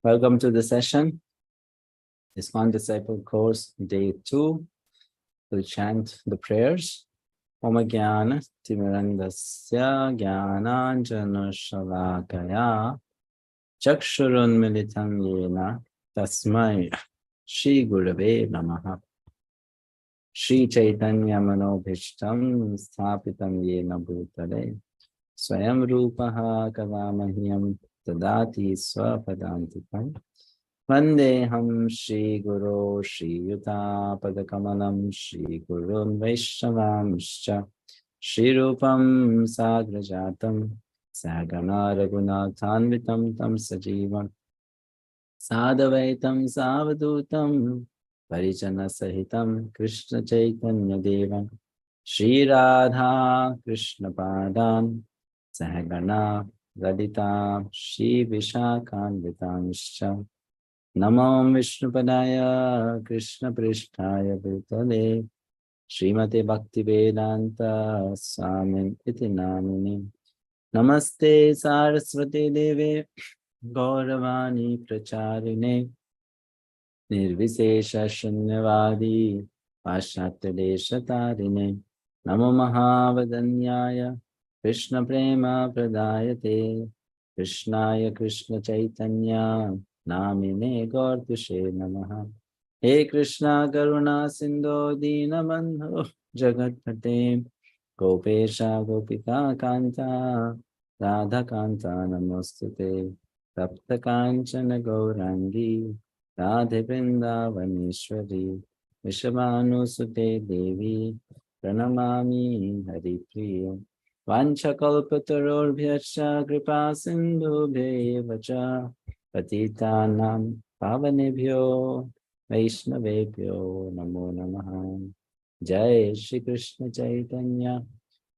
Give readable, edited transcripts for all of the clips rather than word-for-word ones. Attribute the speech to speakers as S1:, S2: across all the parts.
S1: Welcome to the session, ISKCON Disciples Course, Day 2. We'll chant the prayers. Om Jnana Timirandasya Jnananjana Shalakaya Chakshurun Militam Yena Tasmai Shri Gurave Namaha. Shri Chaitanya Manobhishtam Sthapitam Yena Bhutale Swayam Rupaha Kavamahyam Tadati Swapadantikam Vandeham Shri Guru Shri Yuta Padakamalam Shri Gurun Vaishnavamscha Shri Rupam Sagrajatam Sagana Raghunathanvitam Tam Sajivam Sadavaitam Savadutam Parijana Sahitam Krishna Chaitanya Devam Shri Radha Krishna Padan Sahagana Radita Shri Vishakhanvitamscha Namo Vishnupadaya Krishna Prishtaya Bhutale Srimate Bhakti Vedanta Swamin Iti Namini Namaste Saraswati Deve Gauravani Pracharine Nirvisesha Shunyavadi Pashatya Deshatarine Namo Mahavadanyaya Krishna Prema Pradayate Krishnaya Krishna Chaitanya Namine Gaurtushe Namaha. He Krishna Karuna Sindhu Dinabandhu Jagatpate Gopesha Gopika Kanta Radha Kanta Namostute Tapta Kanchana Gaurangi Radhe Vrindavaneshwari Vishabhanu Sute Devi Pranamami Haripriya Vanchakalpatarobhyascha Kripa Sindhubheva cha Patitanam Pavanebhyo Vaishnavebhyo Namo Namaha. Jai Shri Krishna Chaitanya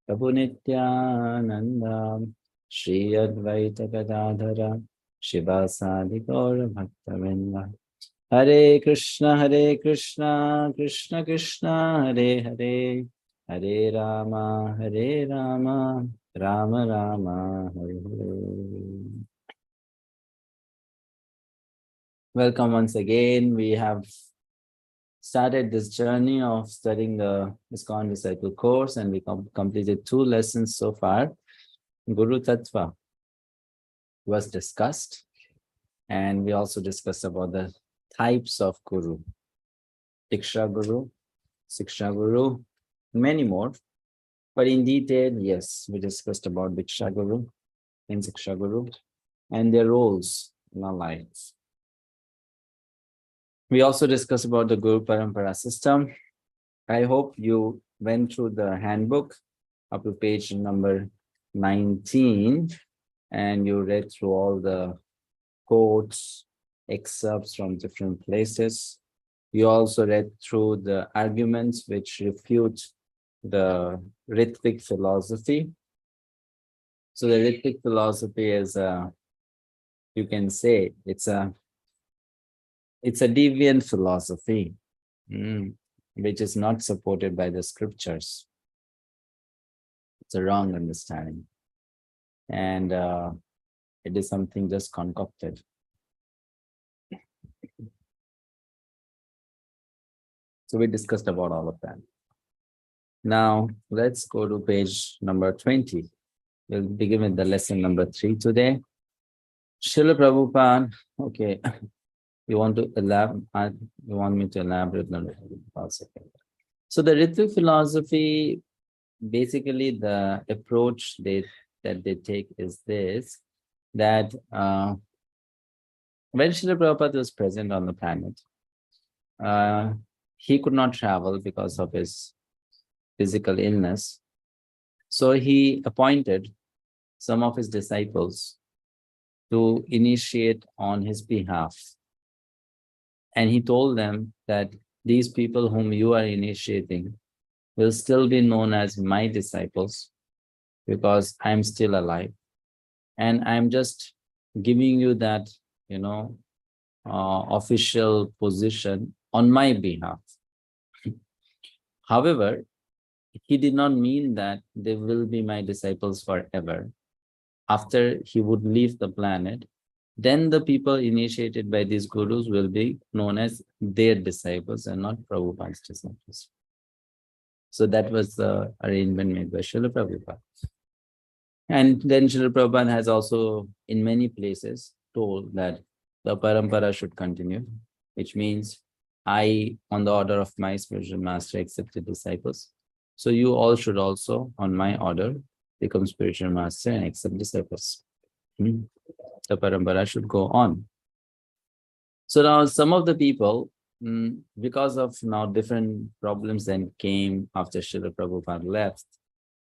S1: Prabhu Nityananda Shri Advaita Gadadhara Shivasadi Gaura Bhaktavinda. Hare Krishna Krishna Krishna Hare Hare Hare Rama Rama Rama Hare Hare. Welcome once again. We have started this journey of studying the ISKCON Disciples Course, and we completed 2 lessons so far. Guru Tattva was discussed, and we also discussed about the types of Guru. Diksha Guru, Siksha Guru, many more. But in detail, yes, we discussed about Diksha Guru and Siksha Guru and their roles in our lives. We also discussed about the Guru Parampara system. I hope you went through the handbook up to page number 19 and you read through all the quotes, excerpts from different places. You also read through the arguments which refute the Ritvik philosophy. So the Ritvik philosophy is, you can say, it's a deviant philosophy, which is not supported by the scriptures. It's a wrong understanding. And it is something just concocted. So we discussed about all of that. Now, let's go to page number 20. We'll begin with the lesson number 3 today. Srila Prabhupada, okay. You want to elaborate? You want me to elaborate on it? So the Ritu philosophy, basically the approach that they take is this, that when Srila Prabhupada was present on the planet, he could not travel because of his physical illness. So he appointed some of his disciples to initiate on his behalf. And he told them that these people whom you are initiating will still be known as my disciples because I'm still alive. And I'm just giving you that, official position on my behalf. However, he did not mean that they will be my disciples forever. After he would leave the planet, then the people initiated by these gurus will be known as their disciples and not Prabhupada's disciples. So that was the arrangement made by Srila Prabhupada. And then Srila Prabhupada has also, in many places, told that the parampara should continue, which means I, on the order of my spiritual master, accepted disciples. So you all should also, on my order, become spiritual master and accept disciples. The parampara should go on. So now some of the people, because of now different problems that came after Srila Prabhupada left,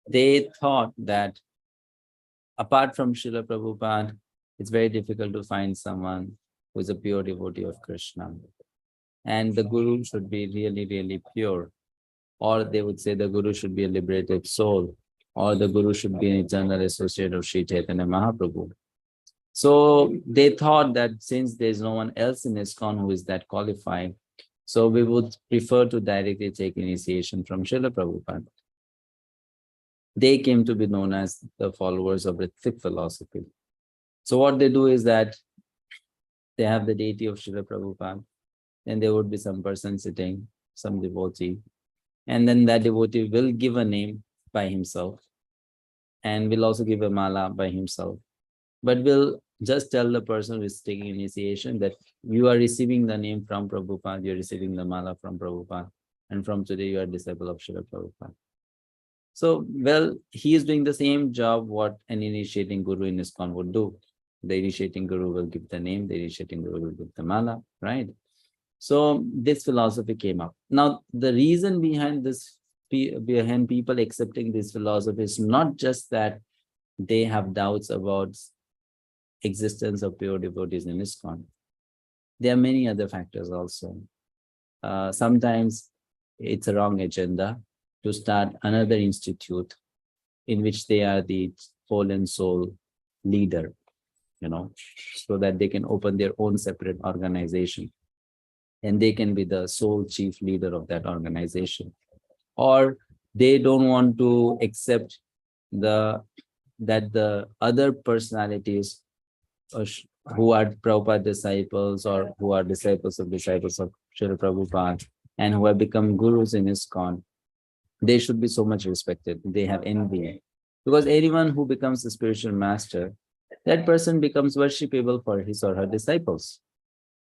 S1: they thought that apart from Srila Prabhupada, it's very difficult to find someone who is a pure devotee of Krishna. And the Guru should be really, really pure. Or they would say the Guru should be a liberated soul. Or the Guru should be an eternal associate of Sri Chaitanya Mahaprabhu. So they thought that since there's no one else in ISKCON who is that qualified, so we would prefer to directly take initiation from Srila Prabhupada. They came to be known as the followers of Ritvik philosophy. So what they do is that they have the deity of Srila Prabhupada, then there would be some person sitting, some devotee, and then that devotee will give a name by himself and will also give a mala by himself. But will just tell the person who is taking initiation that you are receiving the name from Prabhupada, you're receiving the mala from Prabhupada, and from today you are a disciple of Srila Prabhupada. So, well, he is doing the same job what an initiating guru in ISKCON would do. The initiating guru will give the name, the initiating guru will give the mala, right? So this philosophy came up. Now, the reason behind this, behind people accepting this philosophy is not just that they have doubts about existence of pure devotees in ISKCON. There are many other factors also. Sometimes it's a wrong agenda to start another institute in which they are the fallen soul leader, so that they can open their own separate organization and they can be the sole chief leader of that organization. Or they don't want to accept that the other personalities who are Prabhupada disciples or who are disciples of Srila Prabhupada and who have become gurus in ISKCON, they should be so much respected. They have envy. Because anyone who becomes a spiritual master, that person becomes worshipable for his or her disciples.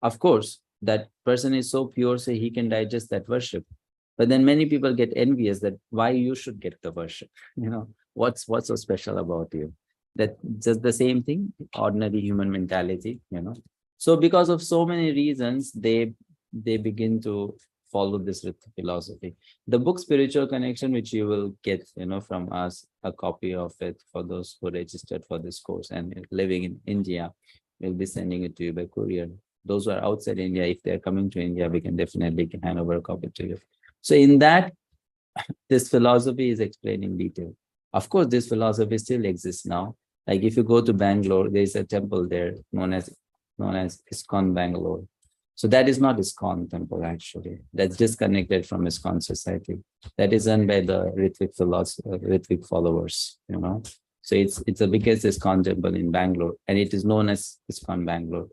S1: Of course, that person is so pure, so he can digest that worship. But then many people get envious that why you should get the worship. What's so special about you? That just the same thing, ordinary human mentality, So because of so many reasons, they begin to follow this philosophy. The book Spiritual Connection, which you will get, from us, a copy of it for those who registered for this course and living in India, we'll be sending it to you by courier. Those who are outside India, if they're coming to India, we can definitely hand over a copy to you. So in that, this philosophy is explained in detail. Of course, this philosophy still exists now. Like if you go to Bangalore, there is a temple there known as ISKCON Bangalore. So that is not ISKCON temple actually. That's disconnected from ISKCON society. That is run by the Ritvik followers, So it's the biggest ISKCON temple in Bangalore, and it is known as ISKCON Bangalore.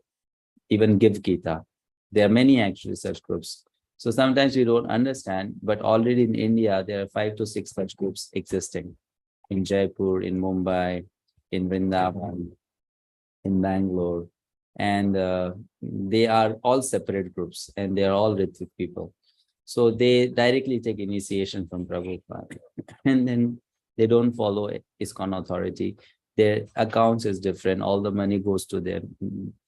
S1: Even Give Gita. There are many actually such groups. So sometimes we don't understand, but already in India, there are 5 to 6 such groups existing. In Jaipur, in Mumbai, in Vrindavan, in Bangalore. And they are all separate groups and they are all Ritvik people. So they directly take initiation from Prabhupada. And then they don't follow ISKCON authority. Their accounts is different. All the money goes to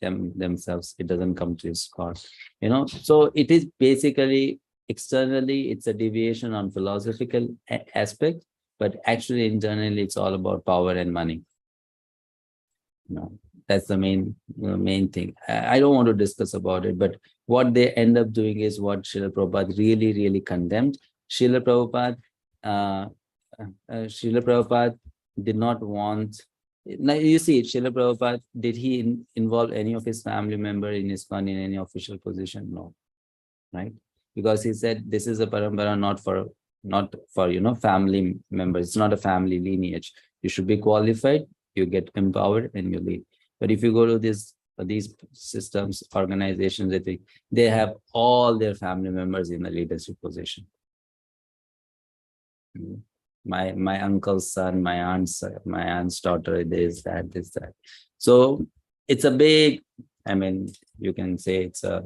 S1: themselves. It doesn't come to ISKCON. So it is basically externally, it's a deviation on philosophical aspect, but actually internally, it's all about power and money. That's the main thing. I don't want to discuss about it, but what they end up doing is what Srila Prabhupada really, really condemned. Srila Prabhupada did not want. Now you see, Srila Prabhupada, did he involve any of his family member in ISKCON in any official position? No, right? Because he said this is a parampara not for family members. It's not a family lineage. You should be qualified. You get empowered and you lead. But if you go to this these systems, organizations, they have all their family members in a leadership position. My uncle's son, my aunt's daughter, this, that. So it's a big, I mean, you can say it's a,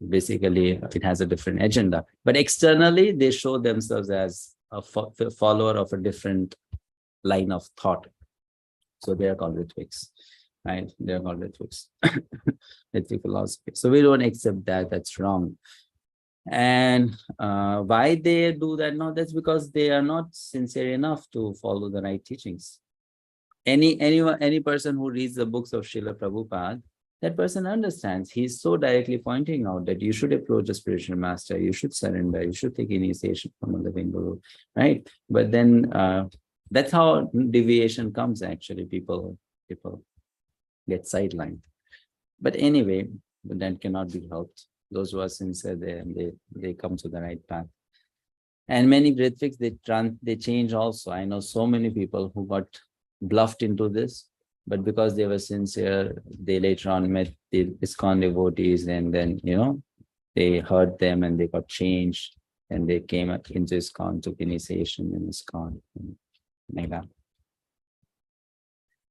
S1: basically it has a different agenda, but externally they show themselves as a follower of a different line of thought. So they are called Ritviks, right? They are called Ritviks, Ritvik philosophy. So we don't accept that, that's wrong. And why they do that now? That's because they are not sincere enough to follow the right teachings. Any person who reads the books of Srila Prabhupada, that person understands. He's so directly pointing out that you should approach a spiritual master, you should surrender, you should take initiation from a living guru, right? But then that's how deviation comes. Actually, people get sidelined. But anyway, that cannot be helped. Those who are sincere, they come to the right path. And many Ritviks, they change also. I know so many people who got bluffed into this, but because they were sincere, they later on met the ISKCON devotees, and then, you know, they heard them and they got changed, and they came into ISKCON, took initiation in ISKCON, like that.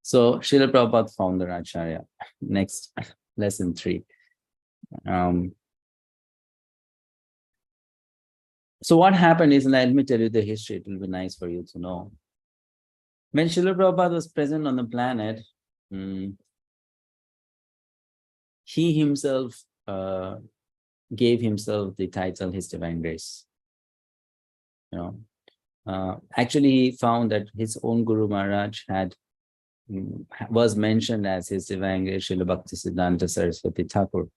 S1: So Srila Prabhupada founder Acharya. Next, lesson 3. So what happened is, and let me tell you the history, it will be nice for you to know. When Srila Prabhupada was present on the planet, he himself gave himself the title His Divine Grace. You know, actually he found that his own Guru Maharaj was mentioned as His Divine Grace Srila Bhaktisiddhanta Saraswati Thakur.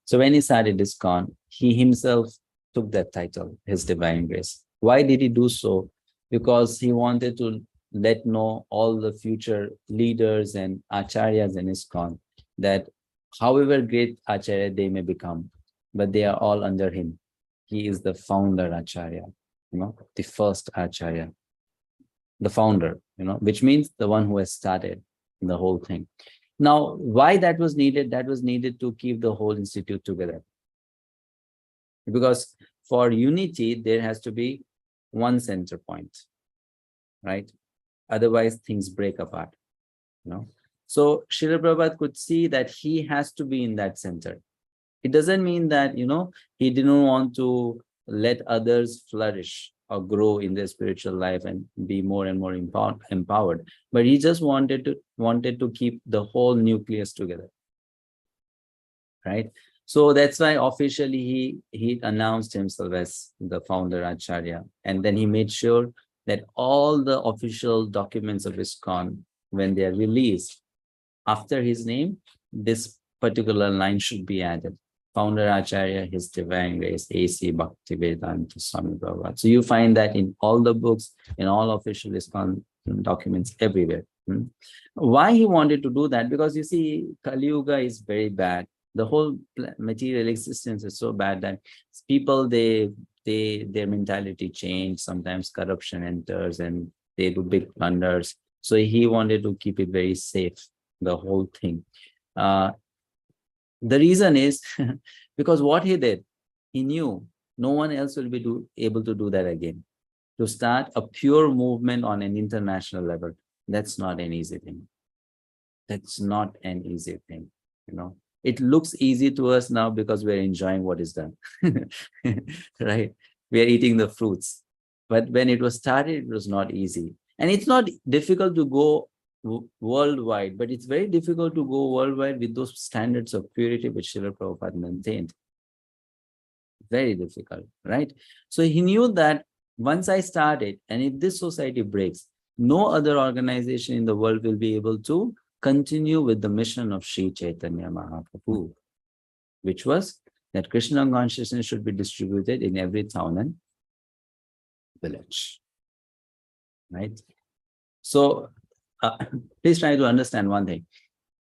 S1: So when he started ISKCON, he himself took that title, His Divine Grace. Why did he do so? Because he wanted to let know all the future leaders and acharyas in ISKCON that however great acharya they may become, but they are all under him. He is the founder acharya, you know, the first acharya, the founder, you know, which means the one who has started the whole thing. Now, why that was needed? That was needed to keep the whole institute together. Because for unity, there has to be one center point, right? Otherwise, things break apart, you know. So Srila Prabhupada could see that he has to be in that center. It doesn't mean that, you know, he didn't want to let others flourish or grow in their spiritual life and be more and more empowered. But he just wanted to keep the whole nucleus together, right? So that's why officially he announced himself as the founder Acharya. And then he made sure that all the official documents of ISKCON, when they are released, after his name, this particular line should be added. Founder Acharya, His Divine Grace, A.C. Bhaktivedanta Swami Prabhupada. So you find that in all the books, in all official ISKCON documents, everywhere. Why he wanted to do that? Because you see, Kali Yuga is very bad. The whole material existence is so bad that people, their mentality change. Sometimes corruption enters and they do big blunders. So he wanted to keep it very safe, the whole thing. The reason is because what he did, he knew no one else will be able to do that again. To start a pure movement on an international level, that's not an easy thing. That's not an easy thing, you know. It looks easy to us now because we're enjoying what is done, right? We are eating the fruits. But when it was started, it was not easy. And it's not difficult to go worldwide, but it's very difficult to go worldwide with those standards of purity which Srila Prabhupada maintained. Very difficult, right? So he knew that once I started, and if this society breaks, no other organization in the world will be able to continue with the mission of Sri Chaitanya Mahaprabhu, which was that Krishna consciousness should be distributed in every town and village, right? So please try to understand one thing.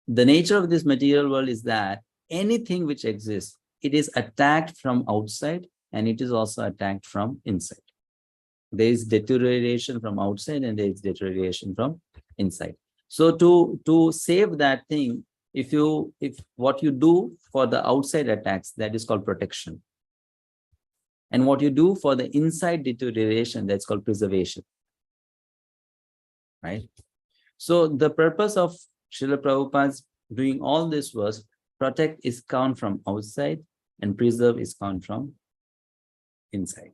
S1: The nature of this material world is that anything which exists, it is attacked from outside and it is also attacked from inside. There is deterioration from outside and there is deterioration from inside. So to save that thing, If what you do for the outside attacks, that is called protection. And what you do for the inside deterioration, that's called preservation. Right? So the purpose of Srila Prabhupada's doing all this was protect ISKCON from outside and preserve ISKCON from inside.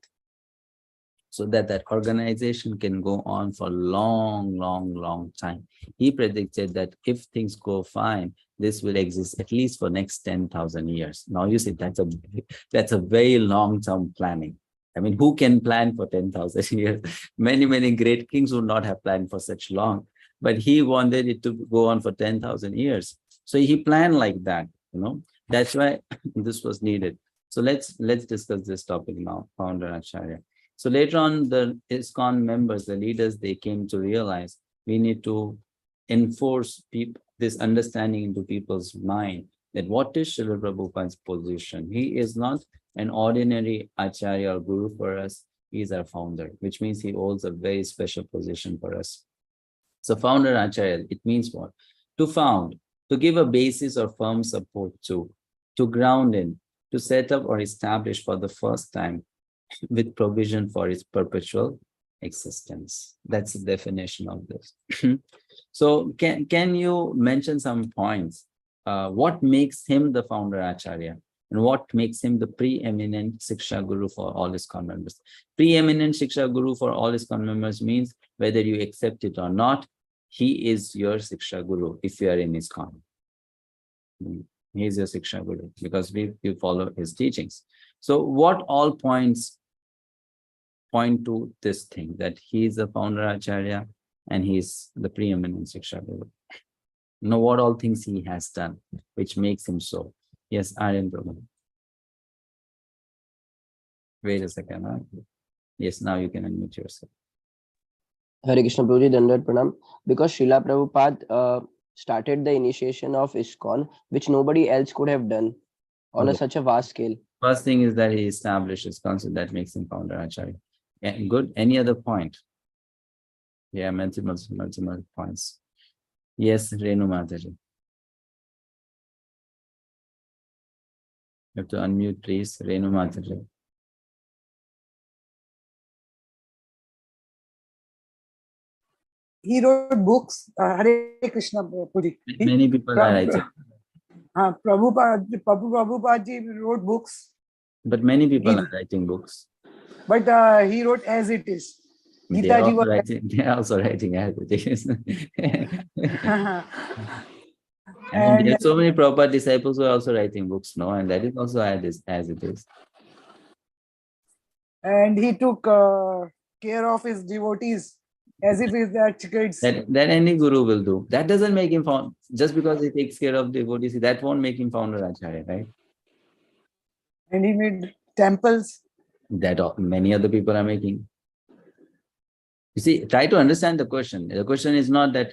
S1: So that organization can go on for long time. He predicted that if things go fine, this will exist at least for next 10,000 years. Now you see, that's a very long-term planning. I mean, who can plan for 10,000 years? Many great kings would not have planned for such long, but he wanted it to go on for 10,000 years. So he planned like that, That's why this was needed. So let's discuss this topic now, Founder Acharya. So later on, the ISKCON members, the leaders, they came to realize we need to enforce this understanding into people's mind that what is Srila Prabhupada's position? He is not an ordinary Acharya or Guru for us. He is our founder, which means he holds a very special position for us. So founder Acharya, it means what? To found, to give a basis or firm support to ground in, to set up or establish for the first time with provision for its perpetual existence. That's the definition of this. So can you mention some points? What makes him the founder Acharya? And what makes him the preeminent Siksha Guru for all ISKCON members? Preeminent Siksha Guru for all ISKCON members means whether you accept it or not, he is your Siksha Guru if you are in ISKCON. He is your Siksha Guru because you follow his teachings. So what all points point to this thing, that he is the founder Acharya and he is the preeminent Siksha Guru? Know what all things he has done, which makes him so. Yes, Aryan Prabhu. Wait a second. Huh? Yes, now you can unmute yourself.
S2: Hare Krishna Prabhuji, Dandavat Pranam. Because Srila Prabhupada started the initiation of ISKCON, which nobody else could have done on such a vast scale.
S1: First thing is that he established ISKCON, so that makes him founder Acharya. Yeah, good. Any other point? Yeah, multiple points. Yes, Renu Mataji. You have to unmute, please. Renu Mataji.
S3: He wrote books. Hare Krishna Prabhuji.
S1: Many people are writing.
S3: Prabhupada ji wrote books.
S1: But many people are writing books.
S3: But he wrote as it is.
S1: They are also writing as it is. And there are so many Prabhupada disciples who are also writing books, no? And that is also as it is.
S3: And he took care of his devotees as if he's their kids.
S1: That any guru will do. That doesn't make him founder. Just because he takes care of devotees, that won't make him founder Acharya, right?
S3: And he made temples.
S1: That many other people are making. You see, try to understand the question. The question is not that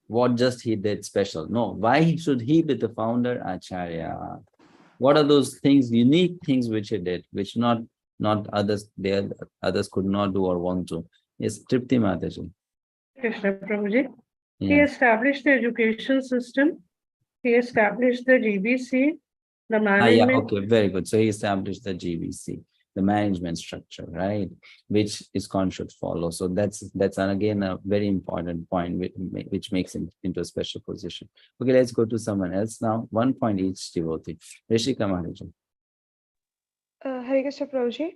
S1: what just he did special. No, why should he be the founder Acharya? What are those things, unique things which he did, which not others could not do or want to? Yes, Tripti Mataji.
S4: Krishna Prabhuji.
S1: Yeah.
S4: He established the education system. He established the GBC, the management.
S1: Okay, very good. So he established the GBC, the management structure, right? Which ISKCON should follow. So that's again a very important point, which makes him into a special position. Okay, let's go to someone else now. 1 point each devotee. Rishika Maharaji.
S5: Hare Krishna Prabhuji.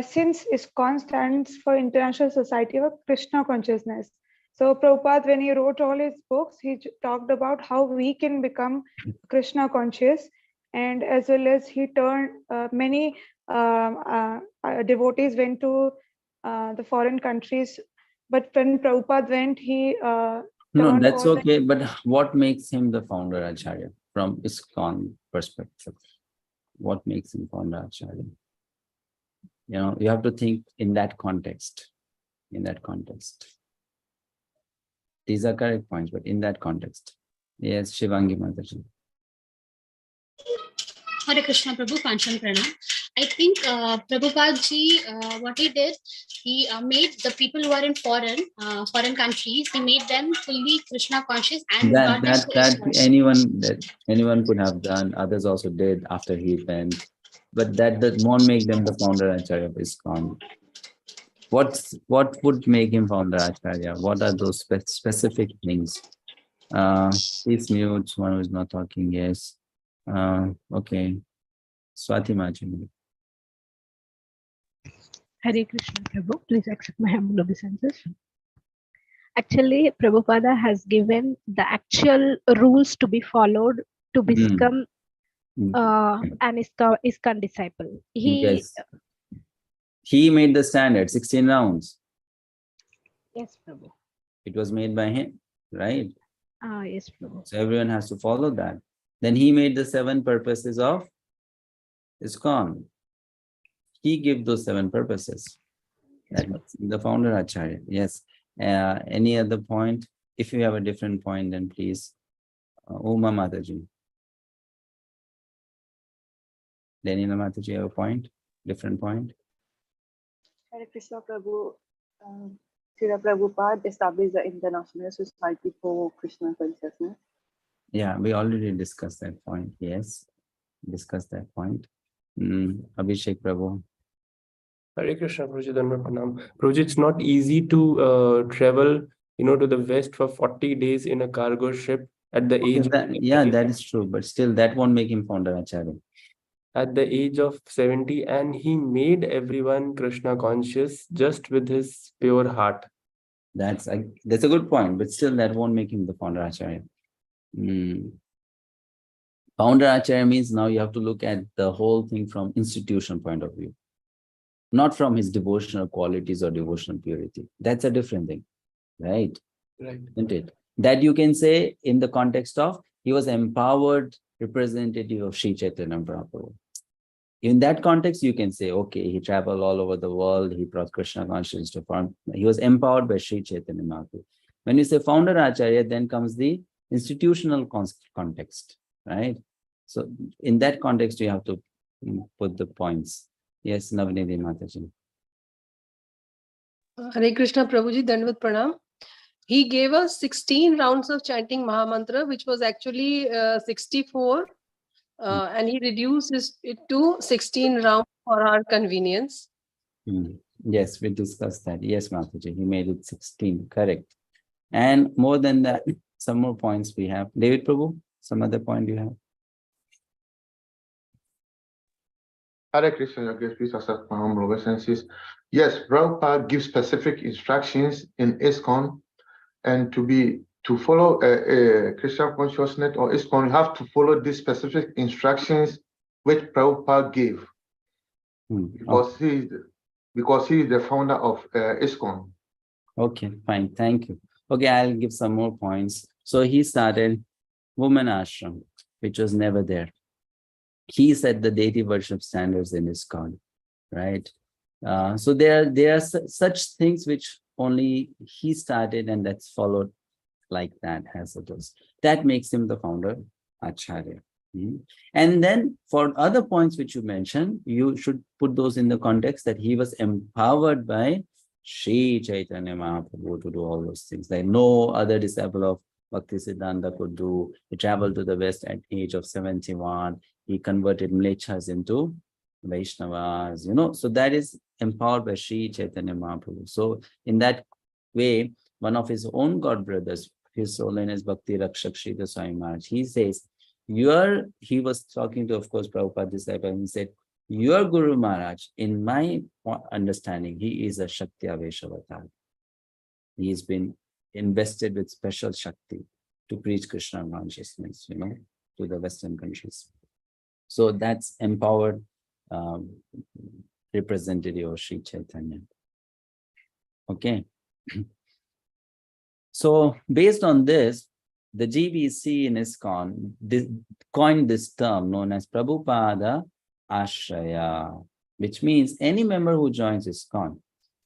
S5: Since ISKCON stands for International Society of Krishna Consciousness, so Prabhupada, when he wrote all his books, he talked about how we can become Krishna conscious, and as well as he turned many devotees went to the foreign countries, but when Prabhupada went, he
S1: no, that's okay. But what makes him the founder Acharya from ISKCON perspective? What makes him founder Acharya? You have to think in that context. In that context. These are correct points, but in that context. Yes, Shivangi Mataji.
S6: Hare Krishna Prabhu, Pancham Pranam. I think Prabhupada ji, what he did, he made the people who are in foreign countries, he made them fully Krishna conscious and brought them to ISKCON.
S1: That anyone could have done. Others also did after he went, but that won't make them the founder acharya of ISKCON. What would make him founder acharya? What are those specific things? Please mute. One who is not talking. Yes. Okay. Swati Majini.
S7: Hare Krishna Prabhu, please accept my humble obeisances. Actually, Prabhupada has given the actual rules to be followed to become an ISKCON disciple.
S1: Yes. He made the standard, 16 rounds.
S7: Yes, Prabhu.
S1: It was made by him, right?
S7: Yes, Prabhu.
S1: So everyone has to follow that. Then he made the 7 purposes of ISKCON. He gave those 7 purposes. That's the founder acharya. Yes. Any other point? If you have a different point, then please. Uma Mataji. Lenina Mataji, have a point? Different point?
S8: Hare Krishna Prabhu. Srila Prabhupada established the International Society for Krishna Consciousness.
S1: Yeah, we already discussed that point. Yes, discussed that point. Abhishek Prabhu.
S9: Hare Krishna, Prabhuji, Dhanva Pranam. Prabhuji, it's not easy to travel, to the West for 40 days in a cargo ship at the age.
S1: That is true, but still that won't make him founder acharya.
S9: At the age of 70, and he made everyone Krishna conscious just with his pure heart.
S1: That's a good point, but still that won't make him the founder acharya. Founder acharya means now you have to look at the whole thing from institution point of view, not from his devotional qualities or devotional purity. That's a different thing, right?
S9: Right.
S1: Isn't it? That you can say in the context of he was empowered representative of Sri Chaitanya Prabhu. In that context, you can say, okay, he traveled all over the world, he brought Krishna consciousness to form. He was empowered by Sri Chaitanya Mahaprabhu. When you say founder acharya, then comes the institutional context, right? So in that context, you have to put the points. Yes, Navnidhi Mataji.
S10: Hare Krishna Prabhuji, Dandvat Pranam. He gave us 16 rounds of chanting Mahamantra, which was actually 64. And he reduced it to 16 rounds for our convenience.
S1: Yes, we discussed that. Yes, Mataji, he made it 16, correct. And more than that, some more points we have. David Prabhu, some other point you have?
S11: Hare Krishna, your grace, please accept my humble obeisances. Yes, Prabhupada gives specific instructions in ISKCON, and to follow Krishna consciousness or ISKCON, you have to follow these specific instructions which Prabhupada gave, because he is the founder of ISKCON.
S1: Okay, fine, thank you. Okay, I'll give some more points. So he started women ashram, which was never there. He set the deity worship standards in ISKCON, right? So there are such things which only he started, and that's followed like that as it is. That makes him the founder acharya. And then for other points which you mentioned, you should put those in the context that he was empowered by Sri Chaitanya Mahaprabhu to do all those things like no other disciple of Bhakti Siddhanta could do. He traveled to the West at age of 71. He converted Mlechas into Vaishnavas, so that is empowered by Sri Chaitanya Mahaprabhu. So in that way, one of his own god brothers, His Holiness Bhakti Rakshak Sri Swami Maharaj, he says, he was talking to, of course, Prabhupada disciple, and he said, your Guru Maharaj, in my understanding, he is a Shakti Aveshavatar. He's been invested with special Shakti to preach Krishna consciousness, to the Western countries. So that's empowered representative of Sri Chaitanya. Okay. So based on this, the GBC in ISKCON coined this term known as Prabhupada Ashraya, which means any member who joins ISKCON,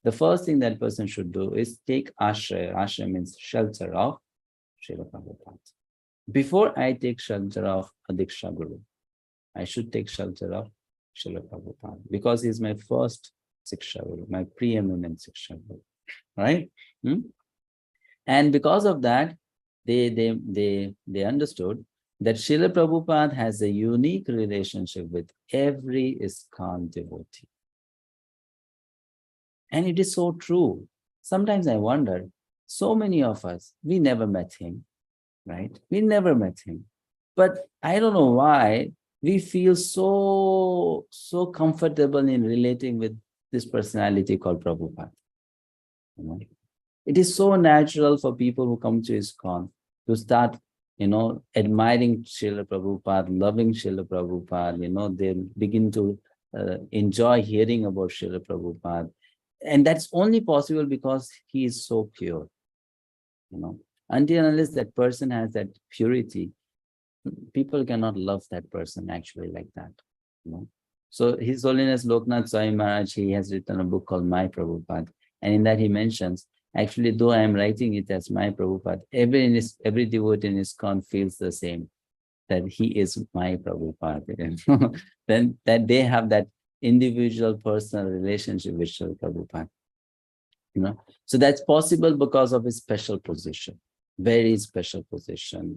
S1: the first thing that person should do is take Ashraya. Ashraya means shelter of Srila Prabhupada. Before I take shelter of a diksha guru, I should take shelter of Srila Prabhupada, because he's my first Siksha Guru, my preeminent Siksha Guru, right? And because of that, they understood that Srila Prabhupada has a unique relationship with every ISKCON devotee. And it is so true. Sometimes I wonder, so many of us, we never met him, right? We never met him. But I don't know why we feel so comfortable in relating with this personality called Prabhupada. You know? It is so natural for people who come to ISKCON to start, admiring Srila Prabhupada, loving Srila Prabhupada. They begin to enjoy hearing about Srila Prabhupada. And that's only possible because he is so pure. Until unless that person has that purity, people cannot love that person actually like that. So His Holiness Loknath Swami Maharaj, he has written a book called My Prabhupada. And in that he mentions, actually, though I am writing it as My Prabhupada, every devotee in ISKCON feels the same, that he is my Prabhupada. Then that they have that individual personal relationship with Srila Prabhupada. So that's possible because of his special position, very special position.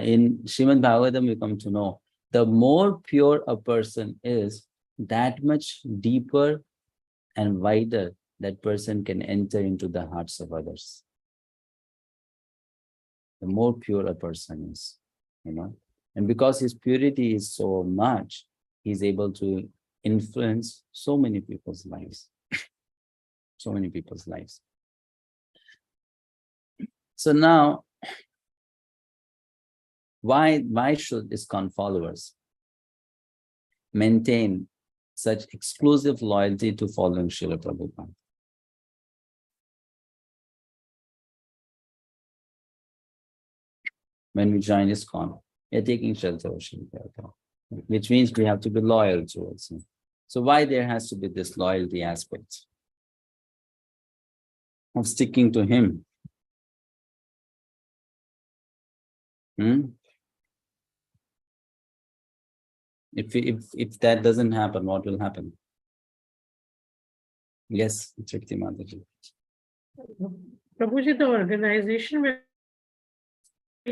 S1: In Srimad Bhagavatam, we come to know the more pure a person is, that much deeper and wider that person can enter into the hearts of others. The more pure a person is, and because his purity is so much, he's able to influence so many people's lives. So many people's lives. So now, why should ISKCON followers maintain such exclusive loyalty to following Srila Prabhupada? When we join ISKCON, we are taking shelter of Srila Prabhupada, which means we have to be loyal towards him. So why there has to be this loyalty aspect of sticking to him? If that doesn't happen, what will happen? Yes, Shakti Mataji.
S4: Prabhuji, the organization will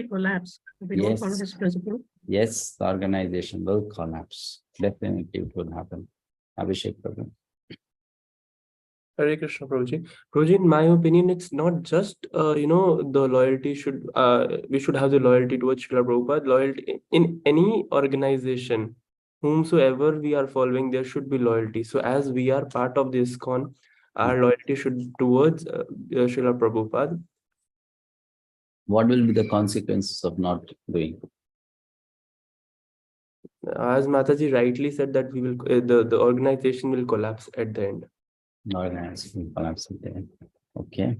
S4: collapse if we don't follow his principle.
S1: Yes, the organization will collapse. Definitely it will happen. Abhishek Prabhu.
S9: Hare Krishna, Prabhuji. Prabhuji, in my opinion, it's not just, the loyalty should, we should have the loyalty towards Srila Prabhupada. Loyalty in any organization, whomsoever we are following, there should be loyalty. So as we are part of this ISKCON, our loyalty should be towards Srila Prabhupada.
S1: What will be the consequences of not doing?
S9: As Mataji rightly said, that we will, the organization will collapse at the end.
S1: Organization will collapse at the end. Okay.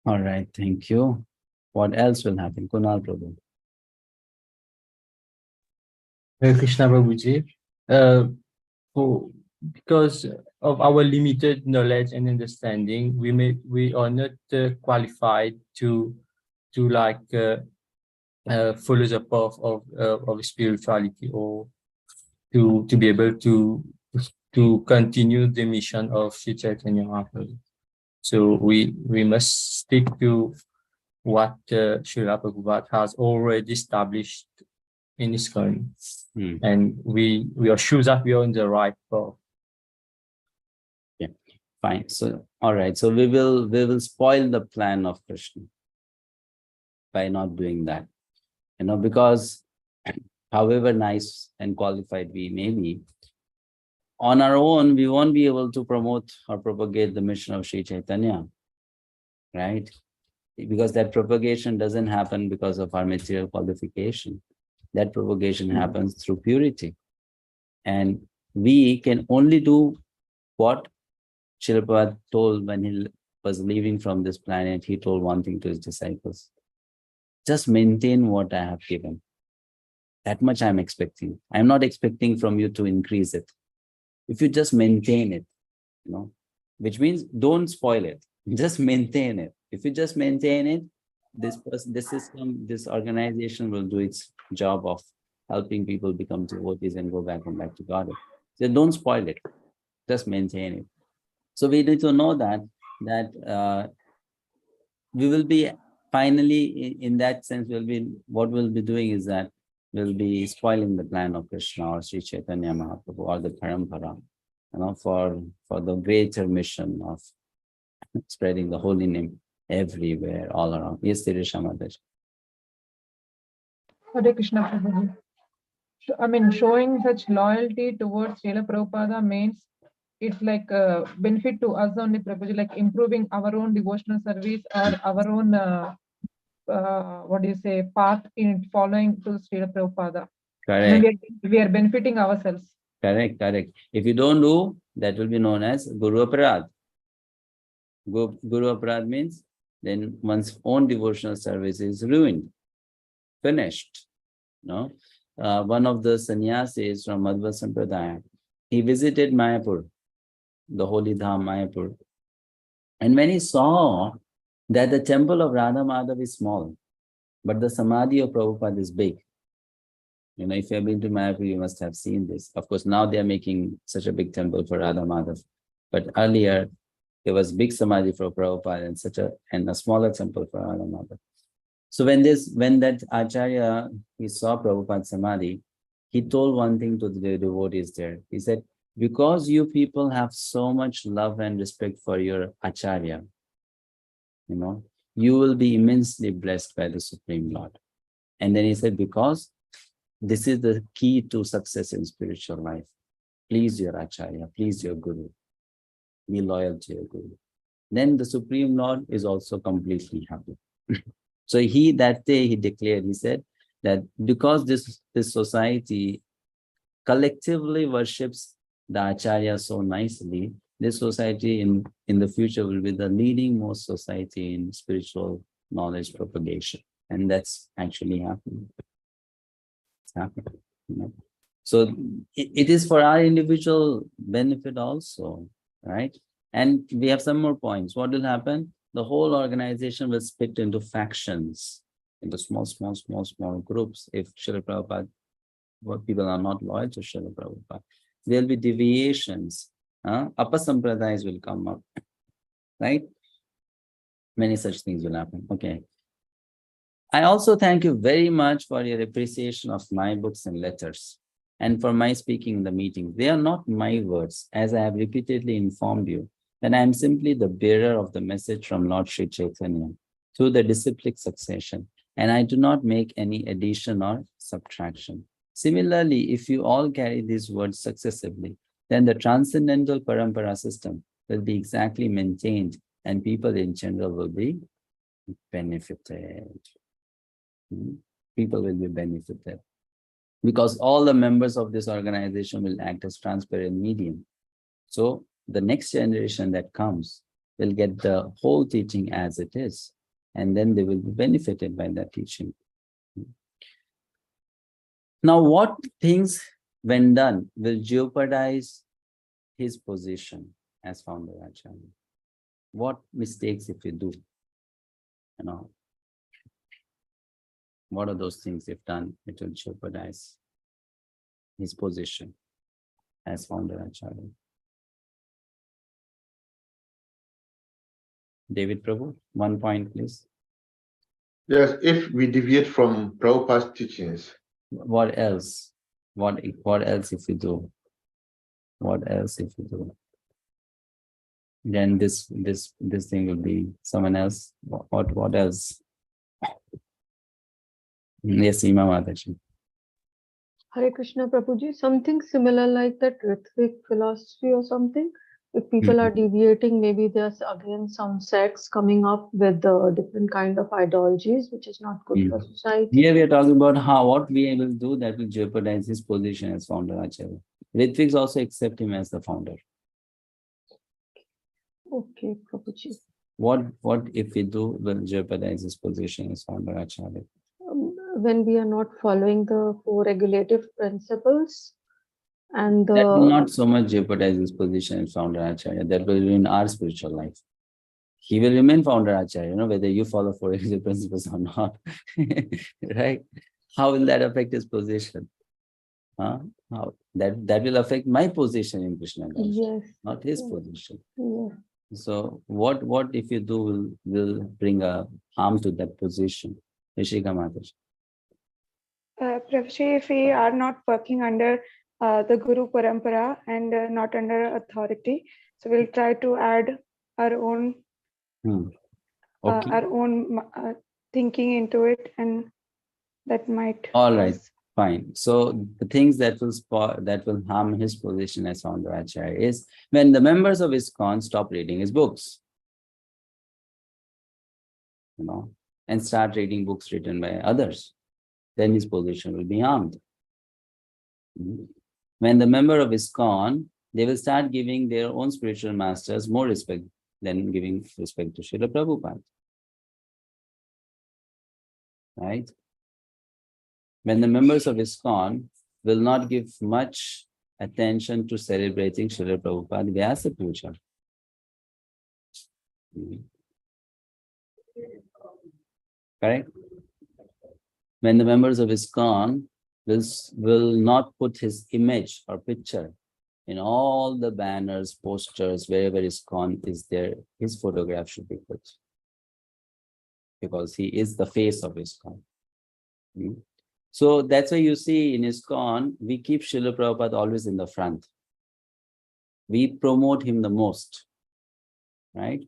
S1: All right, thank you. What else will happen? Kunal Prabhu.
S12: Hare Krishna Prabhuji. Because of our limited knowledge and understanding, we are not qualified to follow the path of spirituality, or to be able to continue the mission of Sri Chaitanya Mahaprabhu. So we must stick to what Srila Prabhupada has already established in ISKCON, and we are sure that we are on the right path.
S1: Yeah, fine. So all right. So we will spoil the plan of Krishna by not doing that. Because however nice and qualified we may be, on our own, we won't be able to promote or propagate the mission of Sri Chaitanya, right? Because that propagation doesn't happen because of our material qualification. That propagation happens through purity. And we can only do what Srila Prabhupada told when he was leaving from this planet. He told one thing to his disciples: just maintain what I have given. That much I'm expecting. I'm not expecting from you to increase it. If you just maintain it, which means don't spoil it, just maintain it. If you just maintain it, this system, this organization will do its job of helping people become devotees and go back to God. So don't spoil it, just maintain it. So we need to know that we will be finally, in that sense, what we'll be doing is that we'll be spoiling the plan of Krishna or Sri Chaitanya Mahaprabhu or the Parampara, for the greater mission of spreading the holy name everywhere, all around. Yes, Tirisha Mataji.
S13: Hare Krishna Prabhuji. I mean, showing such loyalty towards Srila Prabhupada means it's like a benefit to us only, Prabhuji, like improving our own devotional service or our own, path in following to Srila Prabhupada.
S1: Correct.
S13: I mean, we are benefiting ourselves.
S1: Correct. If you don't do, that will be known as Guru Aparad. Guru Aparad means then one's own devotional service is ruined, finished. No? One of the sannyasis from Madhva Sampradaya, he visited Mayapur, the holy Dham Mayapur. And when he saw that the temple of Radha Madhav is small, but the samadhi of Prabhupada is big. If you have been to Mayapur, you must have seen this. Of course, now they are making such a big temple for Radha Madhav. But earlier, there was big samadhi for Prabhupada and a smaller temple for Radha Madhav. So when that Acharya, he saw Prabhupada's samadhi, he told one thing to the devotees there. He said, because you people have so much love and respect for your Acharya, you will be immensely blessed by the Supreme Lord. And then he said, because this is the key to success in spiritual life. Please your Acharya, please your Guru. Be loyal to your Guru. Then the Supreme Lord is also completely happy. So that day he declared, he said that because this society collectively worships the Acharya so nicely, this society in the future will be the leading most society in spiritual knowledge propagation. And that's actually happening. It's happening. So it is for our individual benefit also, right? And we have some more points. What will happen? The whole organization will split into factions, into small groups. If Srila Prabhupada, people are not loyal to Srila Prabhupada, there will be deviations. Apasampradayas will come up, right? Many such things will happen. Okay. I also thank you very much for your appreciation of my books and letters and for my speaking in the meeting. They are not my words, as I have repeatedly informed you, that I am simply the bearer of the message from Lord Sri Chaitanya through the disciplic succession, and I do not make any addition or subtraction. Similarly, if you all carry these words successively, then the transcendental parampara system will be exactly maintained and people in general will be benefited. People will be benefited because all the members of this organization will act as transparent medium. So the next generation that comes will get the whole teaching as it is, and then they will be benefited by that teaching. Now, what things, when done, will jeopardize his position as founder Acharya? What mistakes if we do? What are those things if done, it will jeopardize his position as founder Acharya? David Prabhu, 1 point, please.
S11: Yes, if we deviate from Prabhupada's teachings.
S1: What else? What else if we do? What else if we do? Then this thing will be someone else. What else? Yes, Ima Mataji.
S10: Hare Krishna Prabhuji, something similar like that Ritvik philosophy or something. If people are deviating, maybe there's again some sects coming up with different kind of ideologies, which is not good for society.
S1: Here we are talking about what we will do that will jeopardize his position as founder Acharya. Ritviks also accept him as the founder.
S10: Okay, Prabhuji.
S1: What if we do will jeopardize his position as founder Acharya?
S10: When we are not following the 4 regulative principles and
S1: that will not so much jeopardize his position as founder Acharya. That will ruin our spiritual life. He will remain founder Acharya, whether you follow 4 regulative principles or not. Right? how will that affect his position? Huh? How? That will affect my position in Krishna consciousness,
S5: Yes.
S1: not his
S5: Yes.
S1: position.
S5: Yes.
S1: So what if you do will bring a harm to that position? Rishika Mataji.
S5: Prabhuji, if we are not working under the Guru Parampara and not under authority, so we'll try to add our own thinking into it, and that might.
S1: All right, fine. So the things that will harm his position as Soundaracharya is when the members of ISKCON stop reading his books, and start reading books written by others, then his position will be harmed. When the member of ISKCON, they will start giving their own spiritual masters more respect than giving respect to Srila Prabhupada. Right? When the members of ISKCON will not give much attention to celebrating Srila Prabhupada Vyasa Puja. Correct? When the members of ISKCON will not put his image or picture in all the banners, posters, wherever ISKCON is there, his photograph should be put. Because he is the face of ISKCON. So that's why you see in ISKCON, we keep Srila Prabhupada always in the front. We promote him the most, right?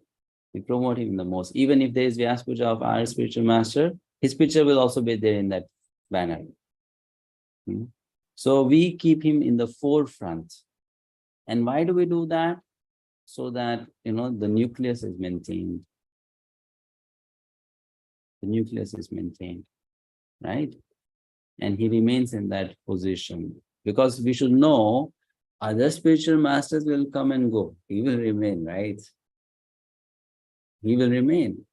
S1: We promote him the most. Even if there is Vyasa Puja of our spiritual master, his picture will also be there in that banner. So we keep him in the forefront. And why do we do that? So that, the nucleus is maintained. The nucleus is maintained, right? And he remains in that position. Because we should know other spiritual masters will come and go. He will remain, right? He will remain.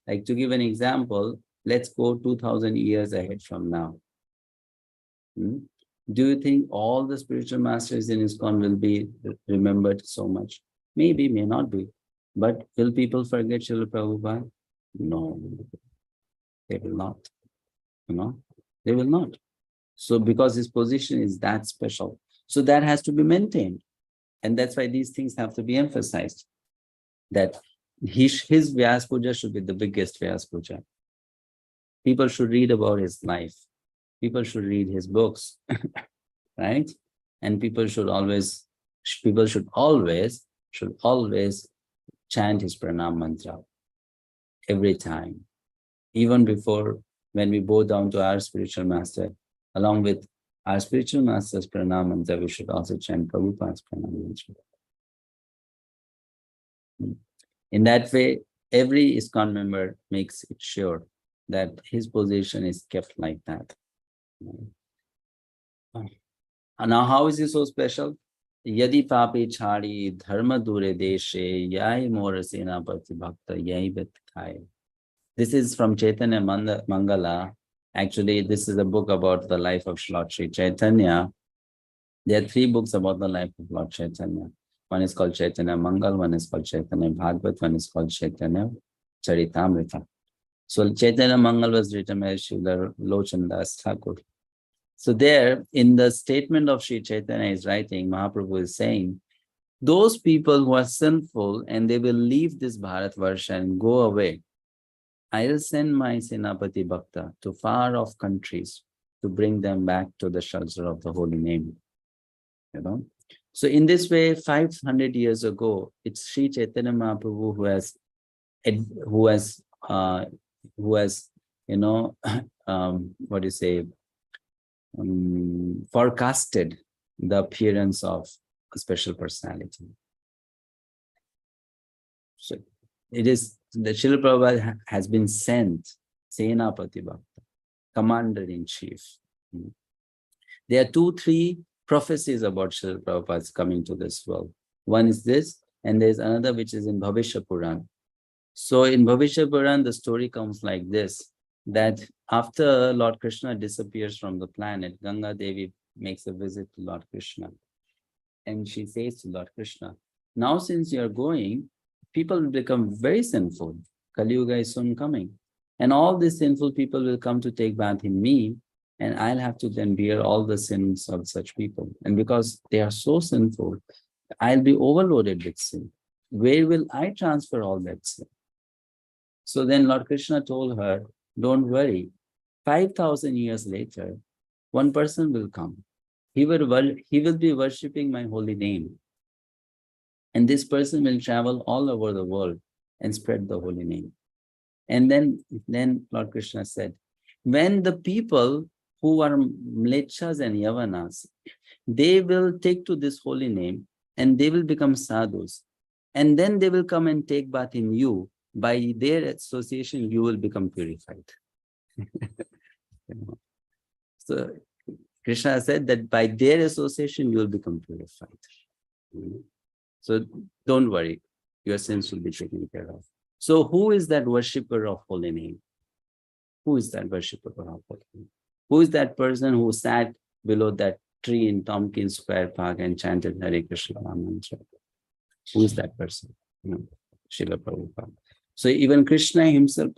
S1: Like to give an example, let's go 2000 years ahead from now. Do you think all the spiritual masters in ISKCON will be remembered so much? Maybe, may not be. But will people forget Srila Prabhupada? No, they will not. They will not. So because his position is that special. So that has to be maintained. And that's why these things have to be emphasized. That his Vyasa Puja should be the biggest Vyasa Puja. People should read about his life. People should read his books, right? And people should always chant his pranam mantra every time. Even before, when we bow down to our spiritual master, along with our spiritual master's pranam mantra, we should also chant Prabhupada's pranam mantra. In that way, every ISKCON member makes it sure that his position is kept like that. And now, how is he so special? Yadi papi chhadi dharma dure deshe yai mora senapati bhakta yai betthai. This is from Chaitanya Mangala. Actually, this is a book about the life of Lord Sri Chaitanya. There are 3 books about the life of Lord Chaitanya. One is called Chaitanya Mangal, one is called Chaitanya Bhagavad, one is called Chaitanya Charitamrita. So Chaitanya Mangal was written by Srila Lochandas Thakur. So there, in the statement of Sri Chaitanya is writing, Mahaprabhu is saying, those people who are sinful and they will leave this Bharatvarsha and go away, I will send my Senapati Bhakta to far off countries to bring them back to the shelter of the holy name. So in this way, 500 years ago, it's Sri Chaitanya Mahaprabhu who has forecasted the appearance of a special personality. So it is the Srila Prabhupada has been sent, Senapati Bhakta, Commander-in-Chief. There are 2-3 prophecies about Srila Prabhupada's coming to this world. One is this, and there's another which is in Bhavishya Puran. So in Bhavishya Puran, the story comes like this, that after Lord Krishna disappears from the planet, Ganga Devi makes a visit to Lord Krishna. And she says to Lord Krishna, now since you're going, people will become very sinful. Kali Yuga is soon coming. And all these sinful people will come to take bath in me. And I'll have to then bear all the sins of such people. And because they are so sinful, I'll be overloaded with sin. Where will I transfer all that sin? So then Lord Krishna told her, don't worry. 5,000 years later, one person will come. He will be worshipping my holy name. And this person will travel all over the world and spread the holy name. And then Lord Krishna said, when the people who are mlechas and yavanas, they will take to this holy name and they will become sadhus. And then they will come and take bath in you. By their association, you will become purified. So Krishna said that by their association, you will become purified. So don't worry, your sins will be taken care of. So who is that worshipper of holy name? Who is that worshipper of holy name? Who is that person who sat below that tree in Tompkins Square Park and chanted Hare Krishna mantra? Who is that person? Srila Prabhupada. So even Krishna himself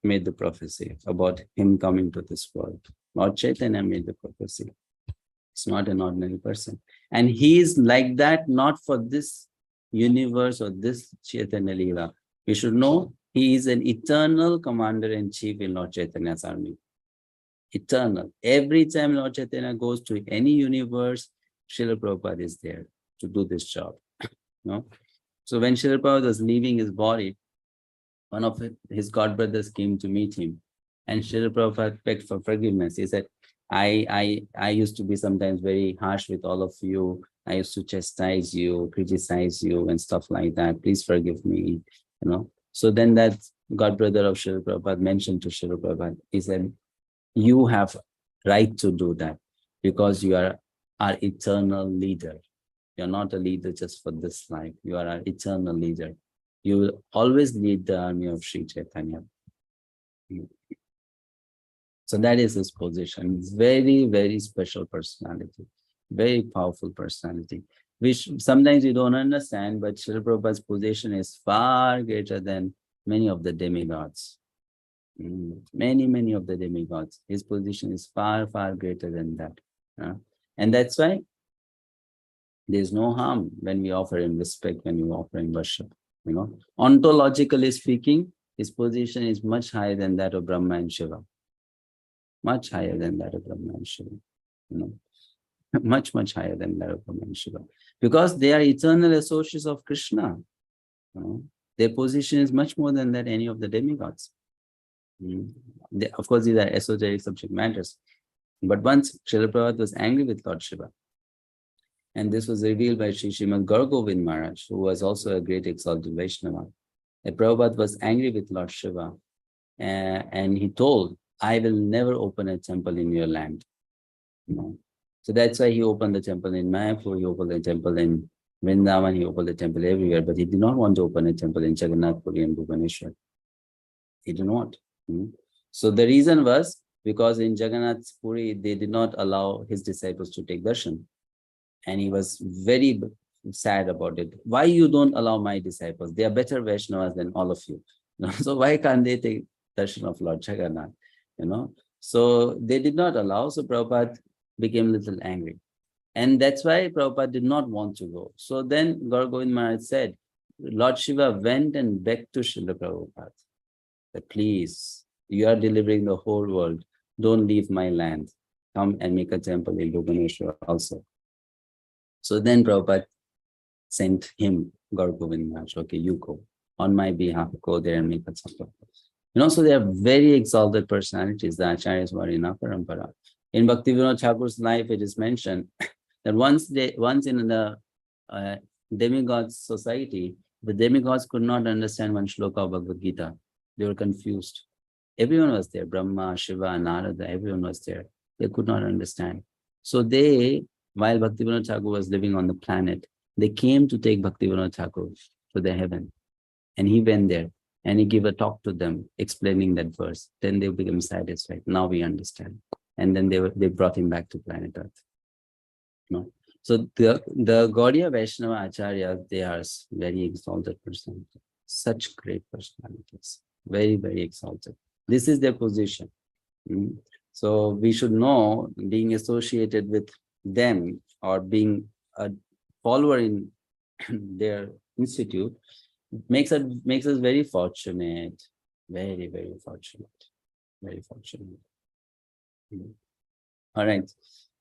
S1: made the prophecy about him coming to this world. Lord Chaitanya made the prophecy. It's not an ordinary person. And he is like that, not for this universe or this Chaitanya Leela. We should know he is an eternal commander-in-chief in Lord Chaitanya's army. Eternal. Every time Lord Chaitanya goes to any universe, Srila Prabhupada is there to do this job. No? So when Srila Prabhupada was leaving his body, one of his godbrothers came to meet him, and Srila Prabhupada begged for forgiveness. He said, I used to be sometimes very harsh with all of you. I used to chastise you, criticize you, and stuff like that. Please forgive me. So then that godbrother of Srila Prabhupada mentioned to Srila Prabhupada, he said, you have right to do that because you are our eternal leader. You're not a leader just for this life. You are our eternal leader. You will always lead the army of Sri Chaitanya. So that is his position. Very, very special personality. Very powerful personality. Which sometimes you don't understand, but Srila Prabhupada's position is far greater than many of the demigods. Many of the demigods. His position is far, far greater than that. And that's why there's no harm when we offer him respect, when we offer him worship. Ontologically speaking, his position is much higher than that of Brahma and Shiva. Much higher than that of Brahma and Shiva. Much higher than that of Brahma and Shiva. Because they are eternal associates of Krishna. Their position is much more than that any of the demigods. Of course, these are esoteric subject matters. But once Srila Prabhupada was angry with Lord Shiva, and this was revealed by Sri Srimad Gaur Govind Maharaj, who was also a great exalted Vaishnava. That Prabhupada was angry with Lord Shiva, and he told, I will never open a temple in your land. So that's why he opened the temple in Mayapur, he opened the temple in Vrindavan, he opened the temple everywhere, but he did not want to open a temple in Jagannath Puri and Bhubaneswar. He did not. So the reason was because in Jagannath Puri, they did not allow his disciples to take darshan. And he was very sad about it. Why you don't allow my disciples? They are better Vaishnavas than all of you. So why can't they take darshan of Lord Jagannath? So they did not allow. So Prabhupada became a little angry. And that's why Prabhupada did not want to go. So then Gaur Govind Maharaj said, Lord Shiva went and begged to Srila Prabhupada that please, you are delivering the whole world. Don't leave my land. Come and make a temple in Bhubaneswar also. So then Prabhupada sent him, Gaur Govind Maharaj, okay, you go. On my behalf, go there and make a temple. So they are very exalted personalities, the Acharyas were in Parampara. In Bhaktivinoda Thakur's life, it is mentioned that once in the demigods society, the demigods could not understand one shloka of Bhagavad Gita. They were confused. Everyone was there, Brahma, Shiva, Narada, everyone was there. They could not understand. So they, while Bhaktivinoda Thakur was living on the planet, they came to take Bhaktivinoda Thakur to the heaven. And he went there and he gave a talk to them explaining that verse. Then they became satisfied. Now we understand. And then they brought him back to planet Earth. So the Gaudiya Vaishnava Acharya, they are very exalted personalities. Such great personalities. Very, very exalted. This is their position. So we should know, being associated with them or being a follower in their institute makes us very fortunate, very, very fortunate, very fortunate. All right,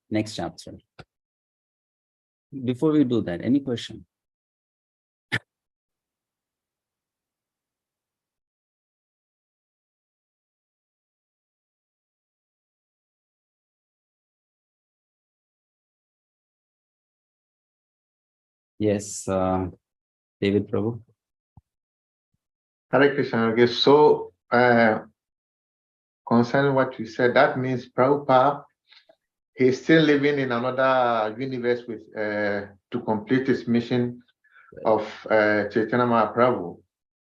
S1: next chapter. Before we do that, any question? Yes, David Prabhu.
S11: Hare Krishna. Okay, so concerning what you said, that means Prabhupada, he's still living in another universe with to complete his mission of Chaitanya Mahaprabhu.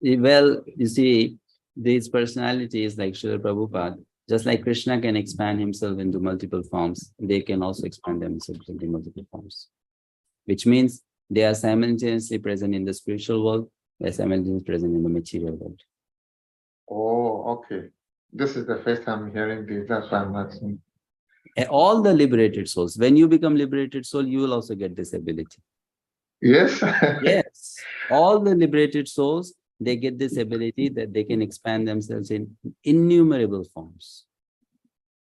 S1: Well, you see, these personalities like Srila Prabhupada, just like Krishna can expand himself into multiple forms, they can also expand themselves into multiple forms, which means they are simultaneously present in the spiritual world, they are simultaneously present in the material world.
S11: Oh, okay. This is the first time I'm hearing this. That's why I'm asking.
S1: All the liberated souls, when you become liberated soul, you will also get this ability.
S11: Yes.
S1: Yes. All the liberated souls, they get this ability that they can expand themselves in innumerable forms.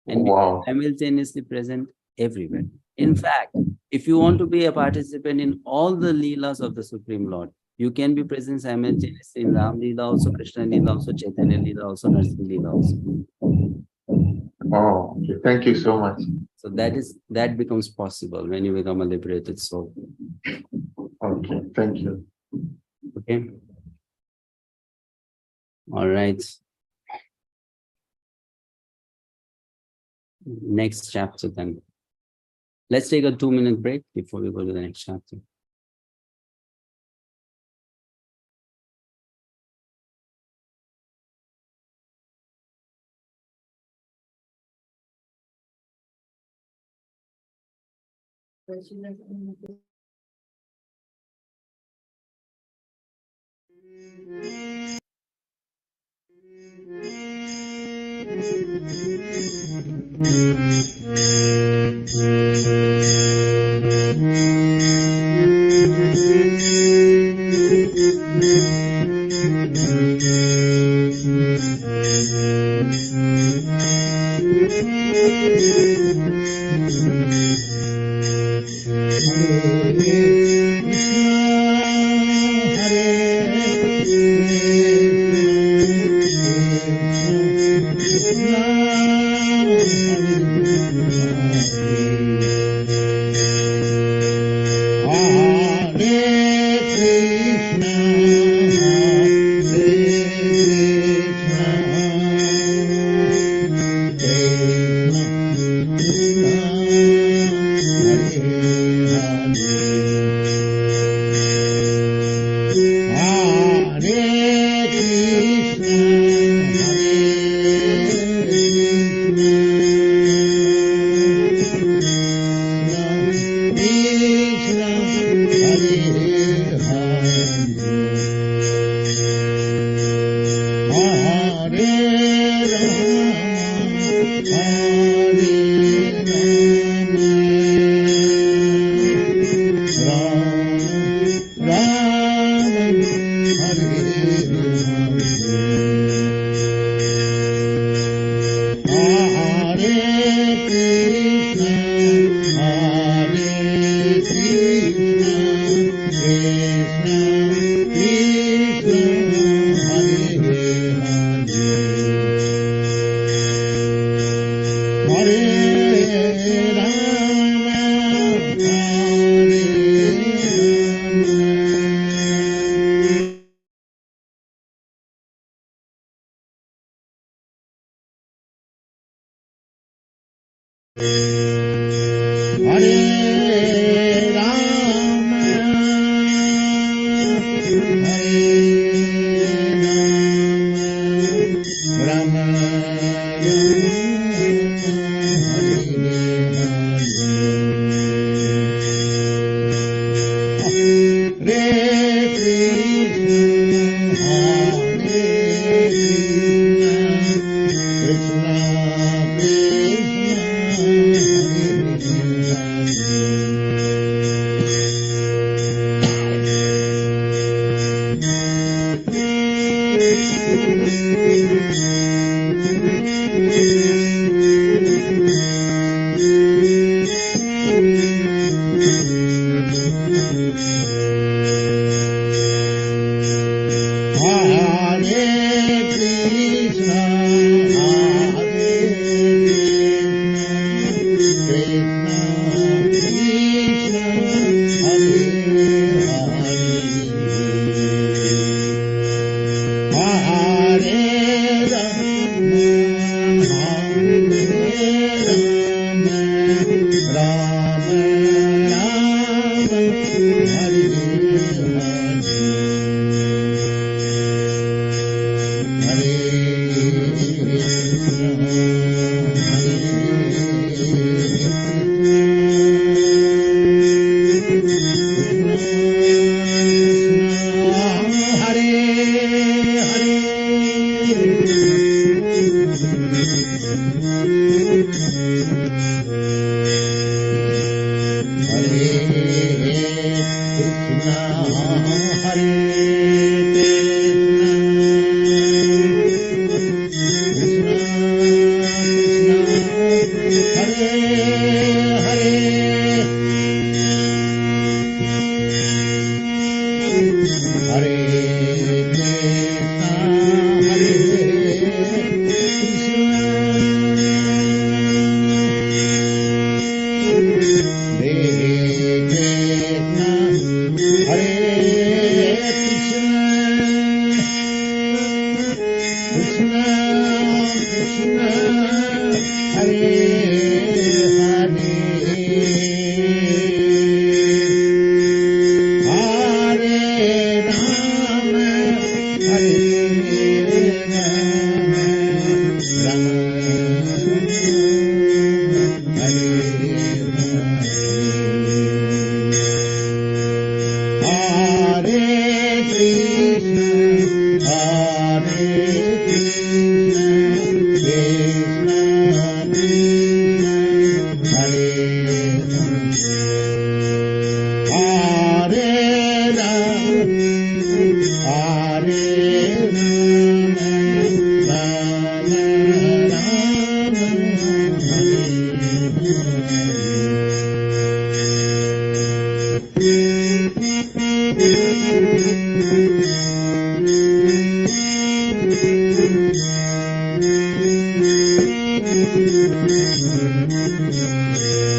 S1: And
S11: wow.
S1: be simultaneously present everywhere. In fact, if you want to be a participant in all the Leelas of the Supreme Lord, you can be present simultaneously in Ram Leela also, Krishna Leela also, Chaitanya Leela also, Narsimha Leela also.
S11: Oh, okay. Thank you so much.
S1: So that becomes possible when you become a liberated soul.
S11: Okay, thank you.
S1: Okay. All right. Next chapter then. Let's take a 2-minute break before we go to the next chapter.
S14: Krishna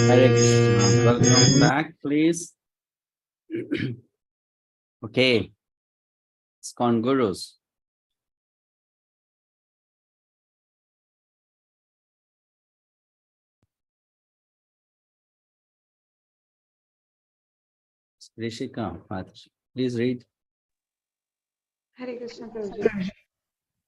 S1: Hare Krishna. Welcome back, please. Okay. ISKCON Gurus. Rishika, please read.
S5: Hare Krishna Prabhuji.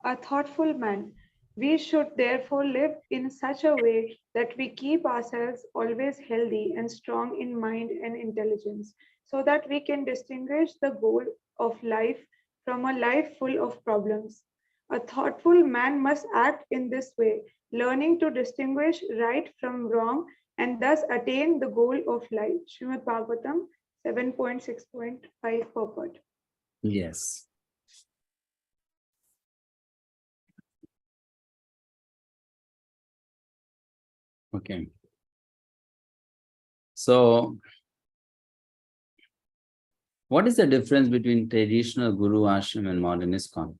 S5: A thoughtful man. We should therefore live in such a way that we keep ourselves always healthy and strong in mind and intelligence, so that we can distinguish the goal of life from a life full of problems. A thoughtful man must act in this way, learning to distinguish right from wrong and thus attain the goal of life. Srimad Bhagavatam 7.6.5 purport.
S1: Yes. Okay. So, what is the difference between traditional Guru Ashram and modern ISKCON?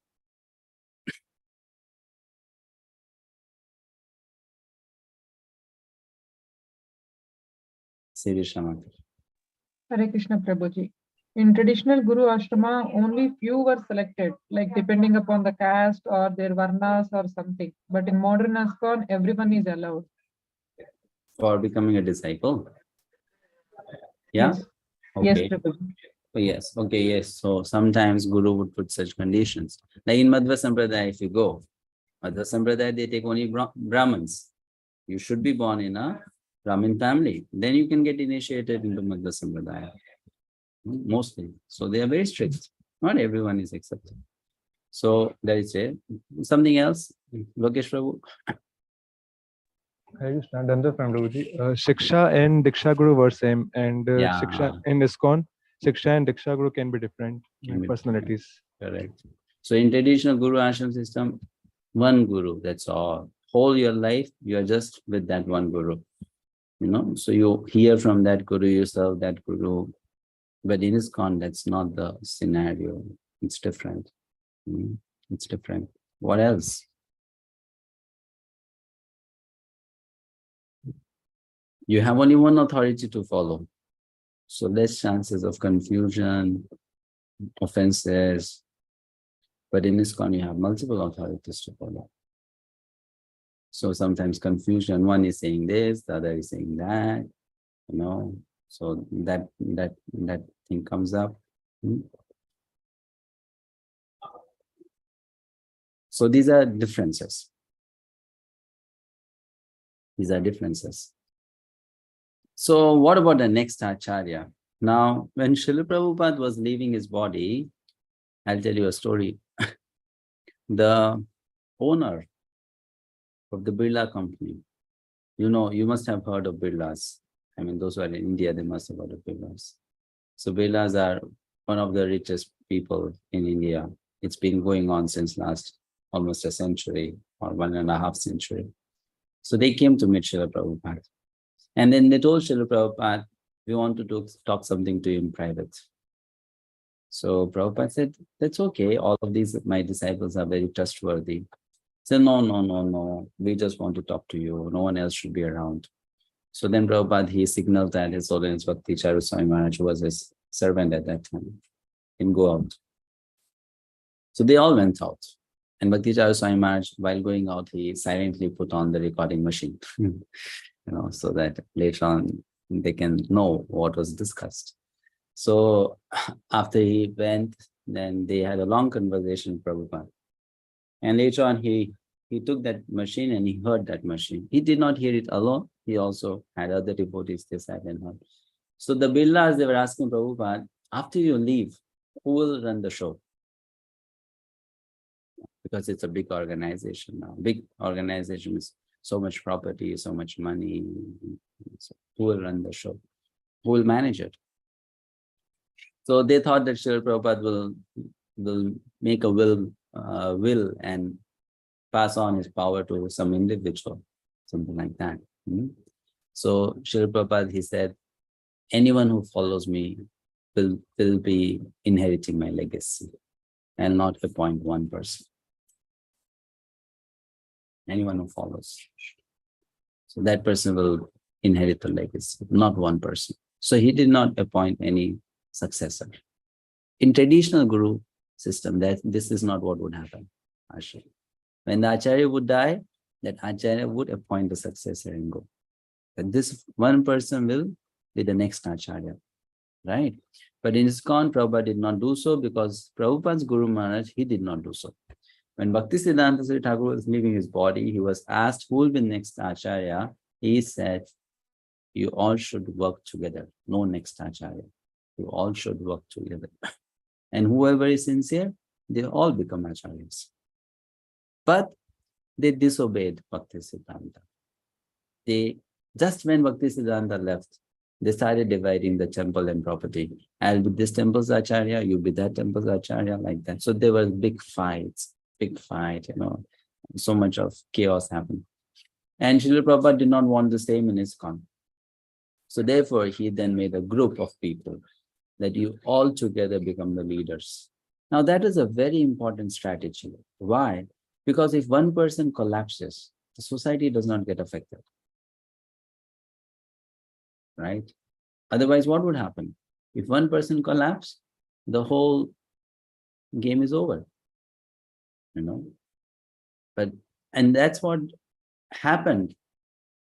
S13: Hare Krishna Prabhuji. In traditional Guru Ashrama, only few were selected, like depending upon the caste or their varnas or something. But in modern ISKCON, everyone is allowed.
S1: For becoming a disciple? Yeah?
S13: Yes.
S1: Okay.
S13: Yes, Prabhuji.
S1: Oh, yes. Okay, yes. So sometimes Guru would put such conditions. Like in Madhva Sampradaya, if you go, Madhva Sampradaya, they take only Brahmins. You should be born in a Brahmin family. Then you can get initiated into Madhva Sampradaya. Mostly. So they are very strict. Not everyone is accepted. So that is it. Something else? Lokesh Prabhu?
S14: I just stand under from Prabhuji. Shiksha and Diksha Guru were same, and Shiksha in ISKCON, Shiksha and Diksha Guru can be different personalities.
S1: Correct. So in traditional Guru Ashram system, one Guru, that's all. Whole your life, you are just with that one Guru. You know, so you hear from that Guru, you serve that Guru. But in ISKCON, that's not the scenario. It's different. It's different. What else? You have only one authority to follow. So less chances of confusion, offenses. But in ISKCON, you have multiple authorities to follow. So sometimes confusion, one is saying this, the other is saying that, so that thing comes up. So these are differences. So what about the next Acharya? Now, when Srila Prabhupada was leaving his body, I'll tell you a story. The owner of the Birla company, you must have heard of Birlas. I mean, those who are in India, they must have heard of Birlas. So Birlas are one of the richest people in India. It's been going on since last almost a century or 1.5 century. So they came to meet Srila Prabhupada. And then they told Srila Prabhupada, we want to talk something to you in private. So Prabhupada said, that's okay. All of these, my disciples are very trustworthy. He said, no. We just want to talk to you. No one else should be around. So then Prabhupada, he signaled that His Holiness Bhakti Charu Swami Maharaj, who was his servant at that time, can go out. So they all went out. And Bhakti Charu Swami Maharaj, while going out, he silently put on the recording machine, so that later on they can know what was discussed. So after he went, then they had a long conversation with Prabhupada. And later on, he took that machine and he heard that machine. He did not hear it alone. He also had other devotees, they sat and heard. So the Birlas, they were asking Prabhupada, after you leave, who will run the show? Because it's a big organization now. Big organization is so much property, so much money. So who will run the show? Who will manage it? So they thought that Srila Prabhupada will make a will and pass on his power to some individual, something like that. So Srila Prabhupada, he said, anyone who follows me will be inheriting my legacy and not appoint one person. Anyone who follows. So that person will inherit the legacy, not one person. So he did not appoint any successor. In traditional Guru system, this is not what would happen. When the Acharya would die, that Acharya would appoint the successor and go. But this one person will be the next Acharya, right? But in ISKCON, Prabhupada did not do so because Prabhupada's Guru Maharaj, he did not do so. When Bhaktisiddhanta Saraswati Thakur was leaving his body, he was asked who will be next Acharya. He said, you all should work together. No next Acharya. You all should work together. And whoever is sincere, they all become Acharyas. But they disobeyed Bhaktisiddhanta. Just when Bhaktisiddhanta left, they started dividing the temple and property. I'll be this temple's Acharya, you'll be that temple's Acharya, like that. So there were big fights, so much of chaos happened. And Srila Prabhupada did not want the same in ISKCON. So therefore, he then made a group of people that you all together become the leaders. Now that is a very important strategy. Why? Because if one person collapses, the society does not get affected. Right? Otherwise, what would happen? If one person collapses, the whole game is over. And that's what happened.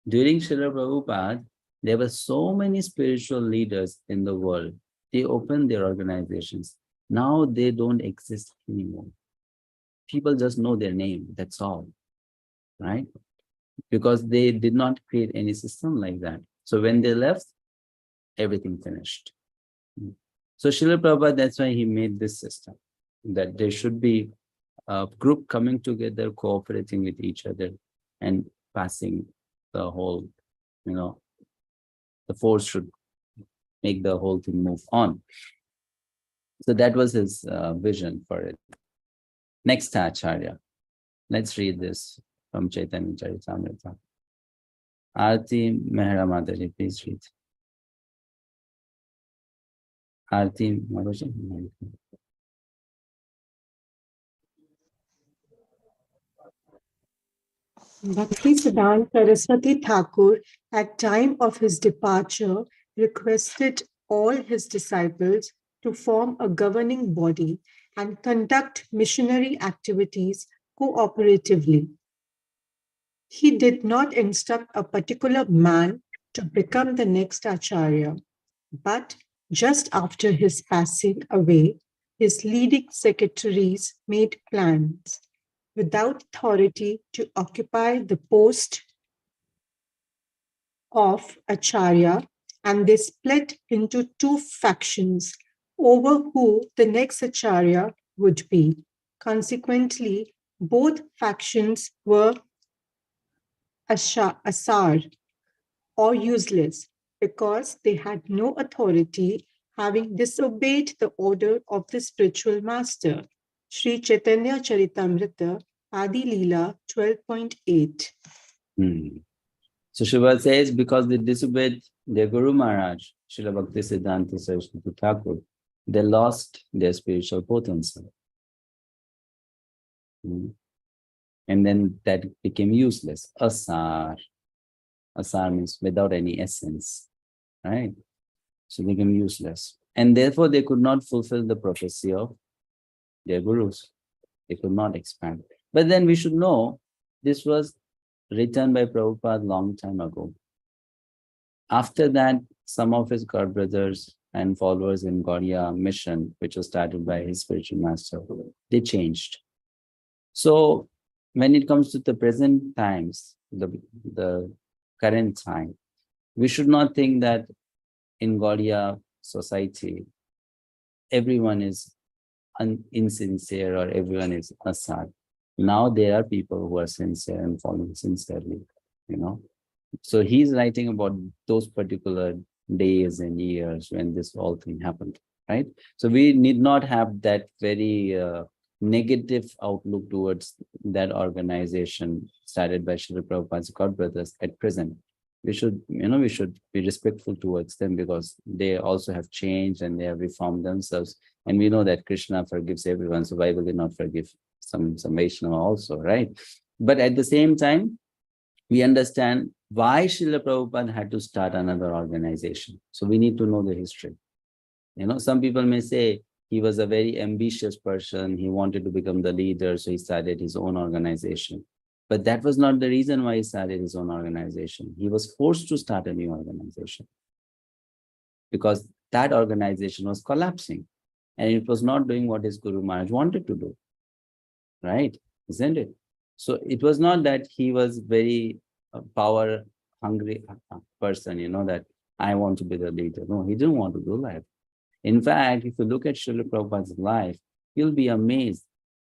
S1: During Srila Prabhupada, there were so many spiritual leaders in the world. They opened their organizations. Now they don't exist anymore. People just know their name, that's all, right? Because they did not create any system like that. So when they left, everything finished. So Srila Prabhupada, that's why he made this system, that there should be a group coming together, cooperating with each other and passing the whole, the force should make the whole thing move on. So that was his vision for it. Next Acharya. Let's read this from Chaitanya Charitamrita. Aarti Mehra Mataji, please read. Aarti Mataji.
S15: Bhaktisiddhanta Saraswati Thakur, at time of his departure, requested all his disciples to form a governing body and conduct missionary activities cooperatively. He did not instruct a particular man to become the next Acharya, but just after his passing away, his leading secretaries made plans without authority to occupy the post of Acharya, and they split into two factions over who the next Acharya would be. Consequently, both factions were asar or useless because they had no authority, having disobeyed the order of the spiritual master. Sri Chaitanya Charitamrita, Adi Leela 12.8.
S1: So Shubha says, because they disobeyed their Guru Maharaj, Srila Bhaktisiddhanta Saraswati Thakur, they lost their spiritual potency. And then that became useless. Asar. Asar means without any essence, right? So they became useless. And therefore they could not fulfill the prophecy of their gurus. They could not expand. But then we should know this was written by Prabhupada long time ago. After that, some of his god brothers and followers in Gaudiya mission, which was started by his spiritual master, they changed. So when it comes to the present times, the current time, we should not think that in Gaudiya society, everyone is insincere or everyone is asad. Now there are people who are sincere and following sincerely, you know. So he's writing about those particular days and years when this whole thing happened, right? So we need not have that very negative outlook towards that organization started by Srila Prabhupada's God brothers at present. We should, we should be respectful towards them because they also have changed and they have reformed themselves. And we know that Krishna forgives everyone, so why will they not forgive some Vaishnava also, right? But at the same time, we understand why Srila Prabhupada had to start another organization. So we need to know the history. Some people may say he was a very ambitious person. He wanted to become the leader, so he started his own organization. But that was not the reason why he started his own organization. He was forced to start a new organization because that organization was collapsing and it was not doing what his Guru Maharaj wanted to do, right? Isn't it? So it was not that he was very power hungry person, that I want to be the leader. No, he didn't want to do that. In fact, if you look at Srila Prabhupada's life, you'll be amazed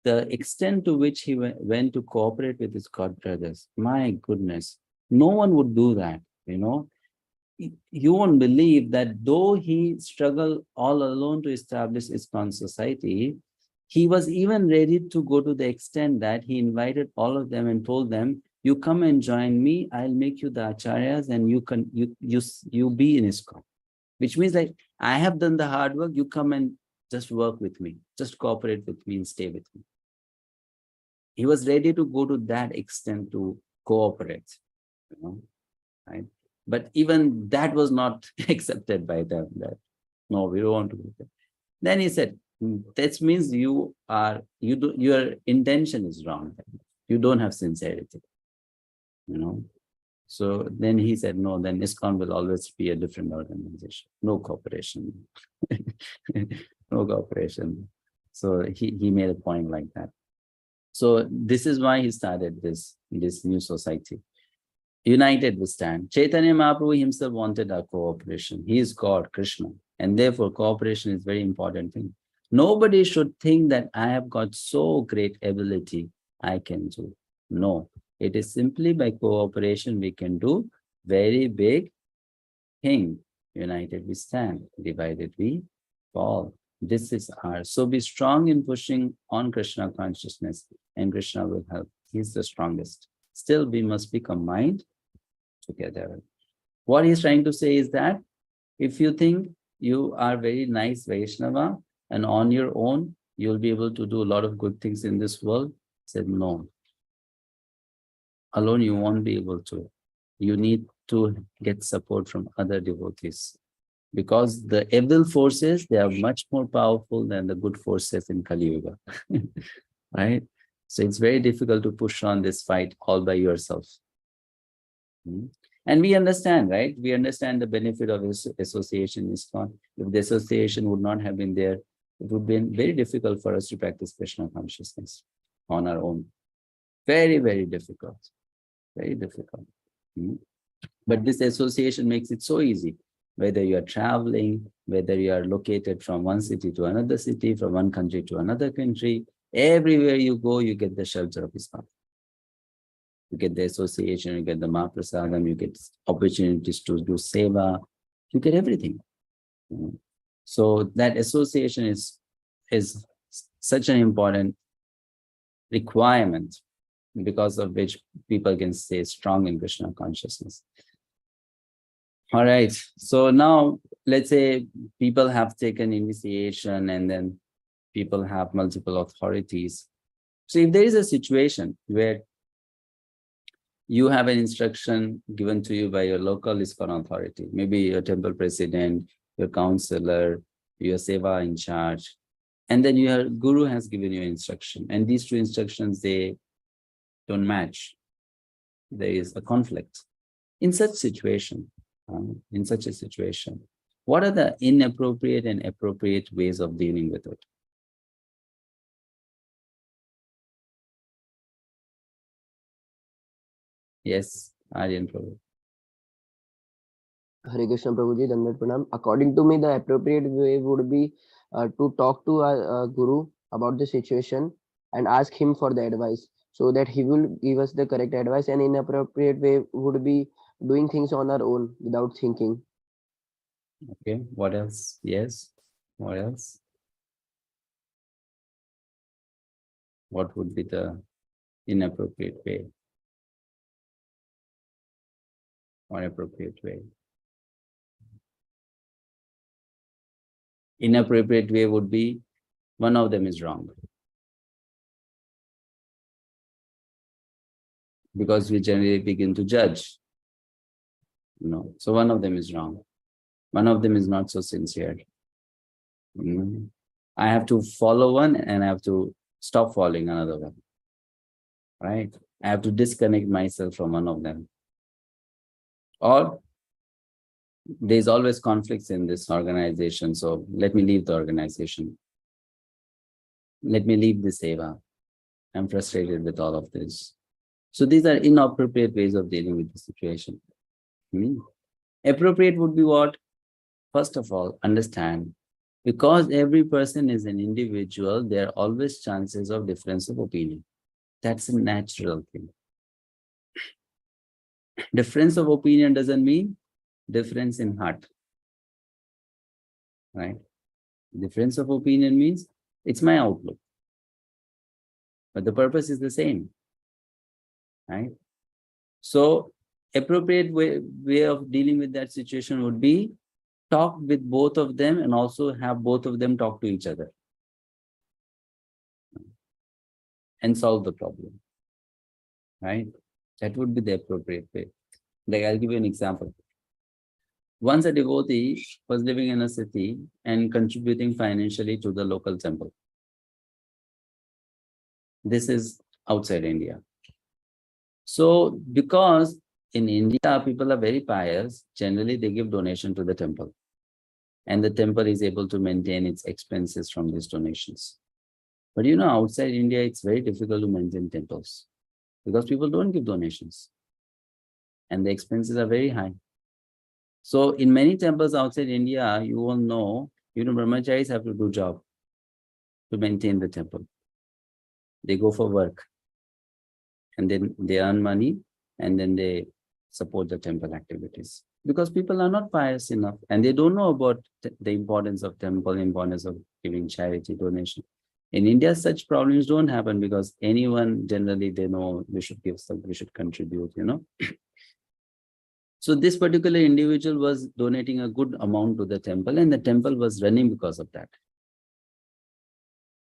S1: the extent to which he went to cooperate with his god brothers. My goodness, no one would do that, You won't believe that though he struggled all alone to establish ISKCON society, he was even ready to go to the extent that he invited all of them and told them, you come and join me, I'll make you the acharyas and you be in ISKCON. Which means like, I have done the hard work, you come and just work with me, just cooperate with me and stay with me. He was ready to go to that extent to cooperate, right? But even that was not accepted by them. That no, we don't want to do that. Then he said, that means your intention is wrong. You don't have sincerity, So then he said, no, then ISKCON will always be a different organization. No cooperation. No cooperation. So he made a point like that. So this is why he started this new society. United we stand. Chaitanya Mahaprabhu himself wanted our cooperation. He is God, Krishna. And therefore cooperation is a very important thing. Nobody should think that I have got so great ability I can do. No. It is simply by cooperation we can do very big thing. United we stand, divided we fall. This is ours. So be strong in pushing on Krishna consciousness and Krishna will help. He's the strongest. Still, we must be combined together. What he's trying to say is that if you think you are very nice Vaishnava and on your own, you'll be able to do a lot of good things in this world, he said no. alone you won't be able to. You need to get support from other devotees. Because the evil forces, they are much more powerful than the good forces in Kali Yuga. Right? So it's very difficult to push on this fight all by yourself. And we understand, right? We understand the benefit of association ISKCON. If the association would not have been there, it would have been very difficult for us to practice Krishna consciousness on our own. Very, very difficult. Very difficult. But this association makes it so easy. Whether you are traveling, whether you are located from one city to another city, from one country to another country, everywhere you go, you get the shelter of ISKCON. You get the association, you get the Mahaprasadam, you get opportunities to do seva, you get everything. So that association is such an important requirement, because of which people can stay strong in Krishna consciousness. All right, so now let's say people have taken initiation and then people have multiple authorities. So if there is a situation where you have an instruction given to you by your local ISKCON authority, maybe your temple president, your councilor, your seva in charge, and then your guru has given you instruction, and these two instructions, they don't match. There is a conflict. In such a situation, what are the inappropriate and appropriate ways of dealing with it? Yes, Aryan Prabhu.
S2: Hare Krishna Prabhuji, Dandavat Pranam. According to me, the appropriate way would be to talk to our guru about the situation and ask him for the advice, so that he will give us the correct advice. And inappropriate way would be doing things on our own without thinking.
S1: Okay, what else? Yes, what else? What would be the inappropriate way? Or appropriate way? Inappropriate way would be one of them is wrong. Because we generally begin to judge. So one of them is wrong. One of them is not so sincere. I have to follow one and I have to stop following another one. Right? I have to disconnect myself from one of them. Or there's always conflicts in this organization, so let me leave the organization. Let me leave the seva. I'm frustrated with all of this. So these are inappropriate ways of dealing with the situation. Appropriate would be what? First of all, understand, because every person is an individual, there are always chances of difference of opinion. That's a natural thing. Difference of opinion doesn't mean difference in heart. Right? Difference of opinion means it's my outlook. But the purpose is the same. Right? So appropriate way of dealing with that situation would be talk with both of them and also have both of them talk to each other and solve the problem. Right? That would be the appropriate way. Like, I'll give you an example. Once a devotee was living in a city and contributing financially to the local temple. This is outside India. So because in India, people are very pious, generally they give donation to the temple. And the temple is able to maintain its expenses from these donations. But outside India, it's very difficult to maintain temples because people don't give donations. And the expenses are very high. So in many temples outside India, you all know, brahmacharis have to do job to maintain the temple. They go for work and then they earn money and then they support the temple activities. Because people are not pious enough and they don't know about the importance of temple, importance of giving charity, donation. In India, such problems don't happen because anyone generally they know we should give some, we should contribute, So this particular individual was donating a good amount to the temple and the temple was running because of that.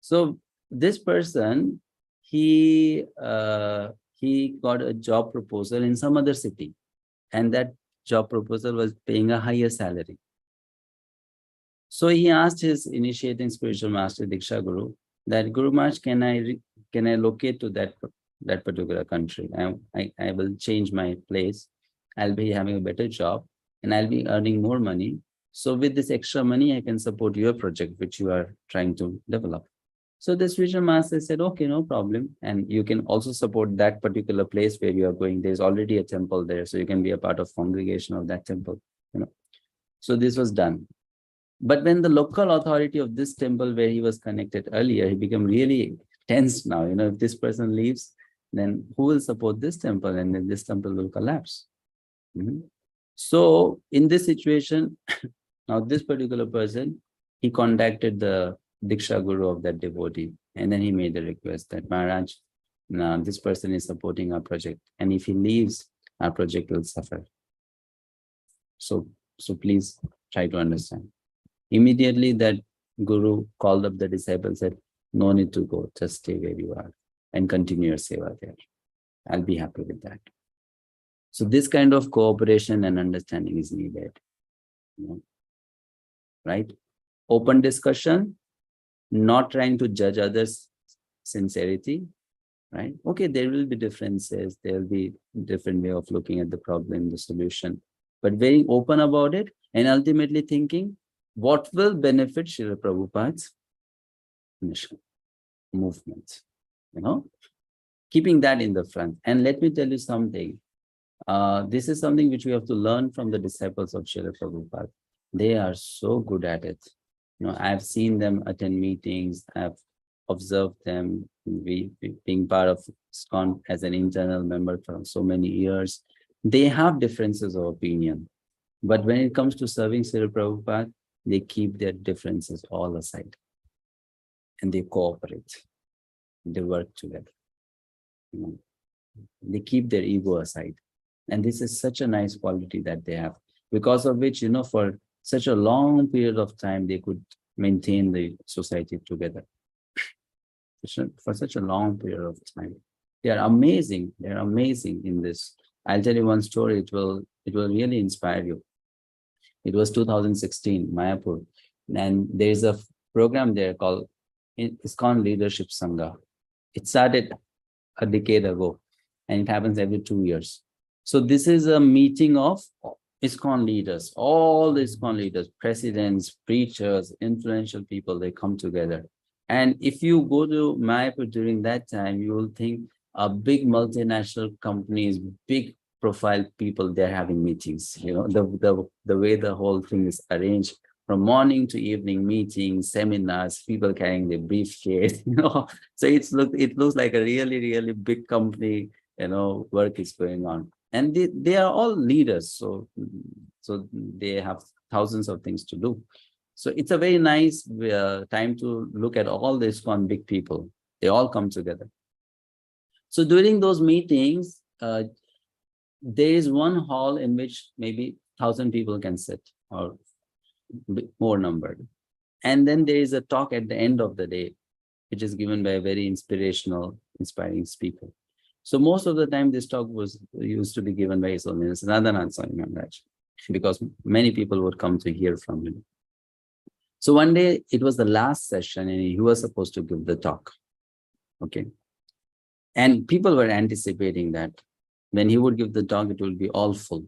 S1: So this person, he he got a job proposal in some other city, and that job proposal was paying a higher salary. So he asked his initiating spiritual master, Diksha Guru, that Guru Maharaj, can I locate to that particular country? I will change my place. I'll be having a better job and I'll be earning more money. So with this extra money, I can support your project, which you are trying to develop. So the spiritual master said, okay, no problem. And you can also support that particular place where you are going. There's already a temple there. So you can be a part of congregation of that temple. So this was done. But when the local authority of this temple where he was connected earlier, he became really tense now. If this person leaves, then who will support this temple? And then this temple will collapse. So in this situation, now this particular person, he contacted the Diksha Guru of that devotee. And then he made a request that, Maharaj, now this person is supporting our project. And if he leaves, our project will suffer. So please try to understand. Immediately that Guru called up the disciples and said, no need to go, just stay where you are and continue your seva there. I'll be happy with that. So this kind of cooperation and understanding is needed. Right? Open discussion, not trying to judge others' sincerity. Right? Okay, there will be differences, there will be different way of looking at the problem, the solution, but being open about it and ultimately thinking, what will benefit Srila Prabhupada's mission, movement, keeping that in the front. And let me tell you something. This is something which we have to learn from the disciples of Srila Prabhupada. They are so good at it. I've seen them attend meetings. I've observed them being part of ISKCON as an internal member for so many years. They have differences of opinion. But when it comes to serving Srila Prabhupada, they keep their differences all aside and they cooperate. They work together. They keep their ego aside. And this is such a nice quality that they have, because of which, for such a long period of time, they could maintain the society together. For such a long period of time. They are amazing. They're amazing in this. I'll tell you one story. It will really inspire you. It was 2016, Mayapur. And there's a program there called ISKCON Leadership Sangha. It started a decade ago and it happens every 2 years. So this is a meeting of ISKCON leaders, all the ISKCON leaders, presidents, preachers, influential people, they come together. And if you go to Mayapur during that time, you will think a big multinational companies, big profile people, they're having meetings, the way the whole thing is arranged, from morning to evening meetings, seminars, people carrying their briefcase, so it looks like a really, really big company, work is going on. And they are all leaders, so they have thousands of things to do. So it's a very nice time to look at all the ISKCON big people. They all come together. So during those meetings, there is one hall in which maybe 1,000 people can sit or more numbered. And then there is a talk at the end of the day, which is given by a very inspiring speaker. So most of the time, this talk used to be given by His Holiness Radhanath Swami Maharaj, because many people would come to hear from him. So one day, it was the last session and he was supposed to give the talk. Okay. And people were anticipating that when he would give the talk, it will be all full.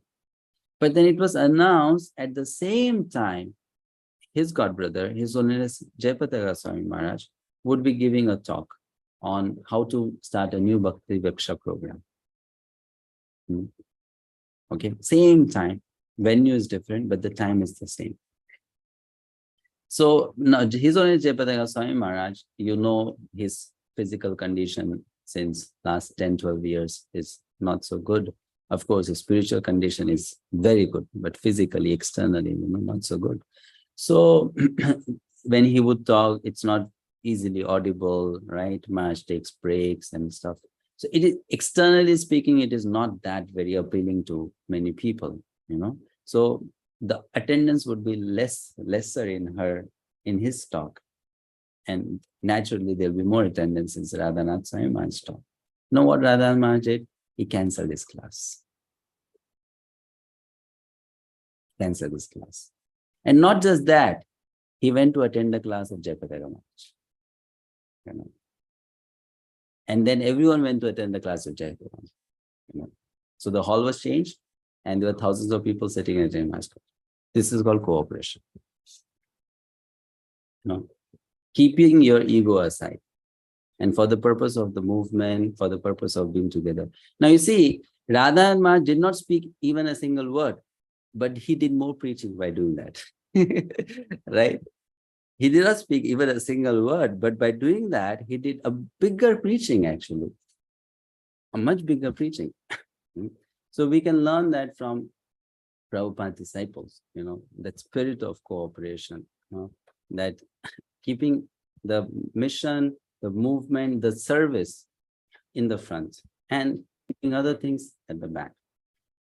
S1: But then it was announced at the same time, his godbrother, His Holiness Jayapataka Swami Maharaj, would be giving a talk on how to start a new bhakti diksha program. Okay, same time. Venue is different, but the time is the same. So now, His Holiness Jayapataka Swami Maharaj, his physical condition since last 10-12 years is not so good. Of course, his spiritual condition is very good, but physically, externally, not so good. So when he would talk, it's not easily audible, right? Maharaj takes breaks and stuff. So it is, externally speaking, it is not that very appealing to many people, So the attendance would be lesser in his talk. And naturally, there'll be more attendance in Radhanath Swami Maharaj's talk. Know what Radha Maharaj did? He cancelled his class. Cancelled his class. And not just that, he went to attend the class of Jayapataka Maharaj. You know. And then everyone went to attend the class of Jayapataka Maharaj. You know. So the hall was changed, and there were thousands of people sitting in Jay Maharaj. This is called cooperation. You know. Keeping your ego aside. And for the purpose of the movement, for the purpose of being together. Now you see, Radha and Maharaj did not speak even a single word, but he did more preaching by doing that. Right? He did not speak even a single word, but by doing that, he did a bigger preaching actually. A much bigger preaching. So we can learn that from Prabhupada's disciples, you know, that spirit of cooperation, you know, that keeping the mission, the movement, the service in the front and keeping other things at the back.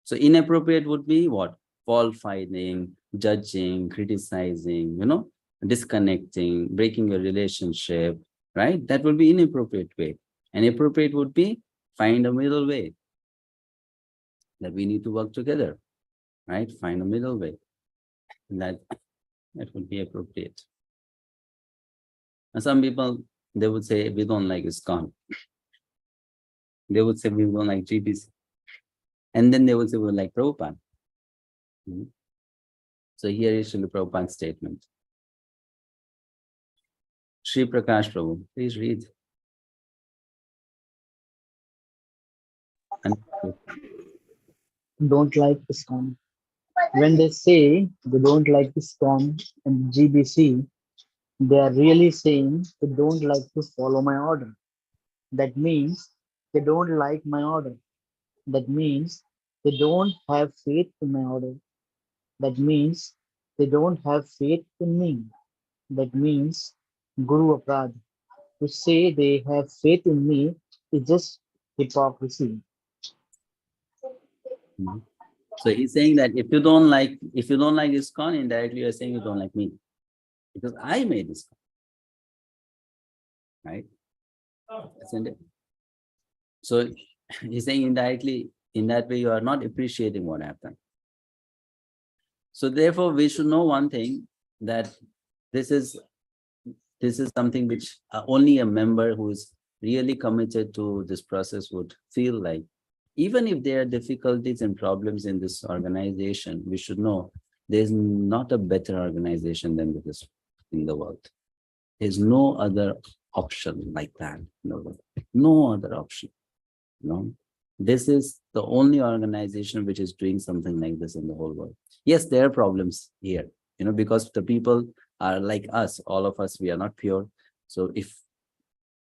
S1: So inappropriate would be what? Fault finding, judging, criticizing, you know, disconnecting, breaking a relationship, right? That would be inappropriate way. And appropriate would be find a middle way. That we need to work together, right? Find a middle way. That would be appropriate. And some people, they would say, we don't like ISKCON. They would say, we don't like GBC. And then they would say, we like Prabhupada. So here is Srila Prabhupada's statement. Sri Prakash Prabhu, please read.
S16: Don't like ISKCON. When they say they don't like ISKCON and GBC, they are really saying they don't like to follow my order. That means they don't like my order. That means they don't have faith in my order. That means they don't have faith in me. That means Guru Aprad. To say they have faith in me is just hypocrisy.
S1: So he's saying that if you don't like ISKCON, indirectly you're saying you don't like me. Because I made ISKCON. Right? Isn't it? So he's saying indirectly, in that way, you are not appreciating what happened. So therefore, we should know one thing, that this is something which only a member who is really committed to this process would feel like. Even if there are difficulties and problems in this organization, we should know there's not a better organization than this in the world. There's no other option like that in the world. No other option. No. This is the only organization which is doing something like this in the whole world. Yes, there are problems here, you know, because the people are like us, all of us, we are not pure. So if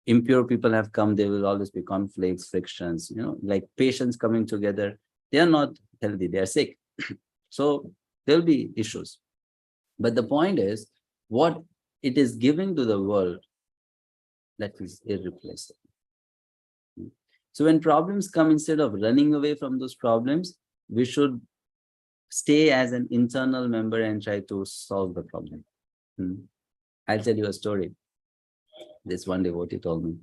S1: impure people have come, there will always be conflicts, frictions, you know, like patients coming together. They are not healthy, they are sick. So there'll be issues. But the point is, what it is giving to the world, that is irreplaceable. So when problems come, instead of running away from those problems, we should stay as an internal member and try to solve the problem. I'll tell you a story. This one devotee told me.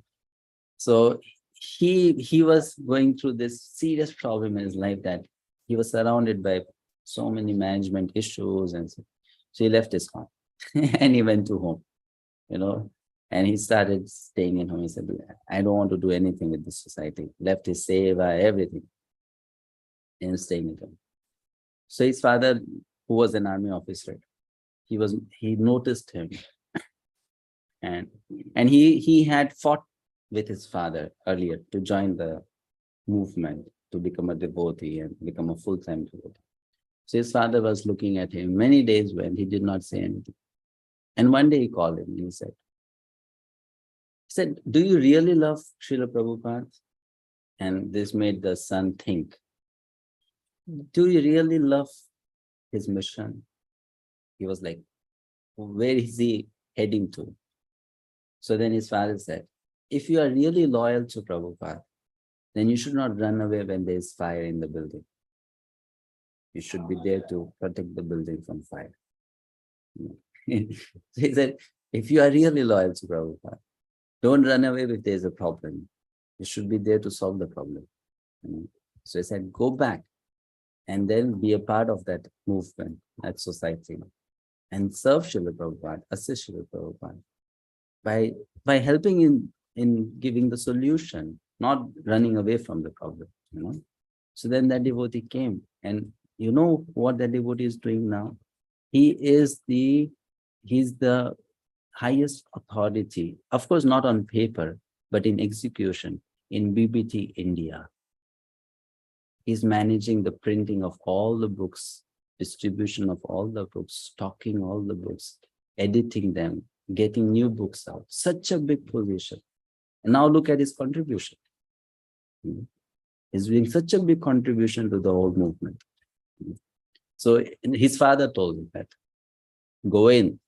S1: So he was going through this serious problem in his life, that he was surrounded by so many management issues, and so he left his home and he went to home, you know, and he started staying in home. He said, I don't want to do anything with this society. Left his seva, everything, and staying at home. So his father, who was an army officer, he noticed him, and he had fought with his father earlier to join the movement, to become a devotee and become a full-time devotee. So his father was looking at him. Many days went, he did not say anything. And one day he called him and he said, do you really love Srila Prabhupada? And this made the son think, do you really love his mission? He was like, where is he heading to? So then his father said, if you are really loyal to Prabhupada, then you should not run away when there is fire in the building. You should be there to protect the building from fire. So he said, if you are really loyal to Prabhupada, don't run away if there is a problem. You should be there to solve the problem. So I said, go back and then be a part of that movement, that society, and serve Srila Prabhupada, assist Srila Prabhupada by helping in giving the solution, not running away from the problem. So then that devotee came, and you know what that devotee is doing now? He's the highest authority, of course not on paper, but in execution in BBT India. He's managing the printing of all the books, distribution of all the books, stocking all the books, editing them, getting new books out. Such a big position. And now look at his contribution. He's doing such a big contribution to the whole movement. So his father told him that, go in,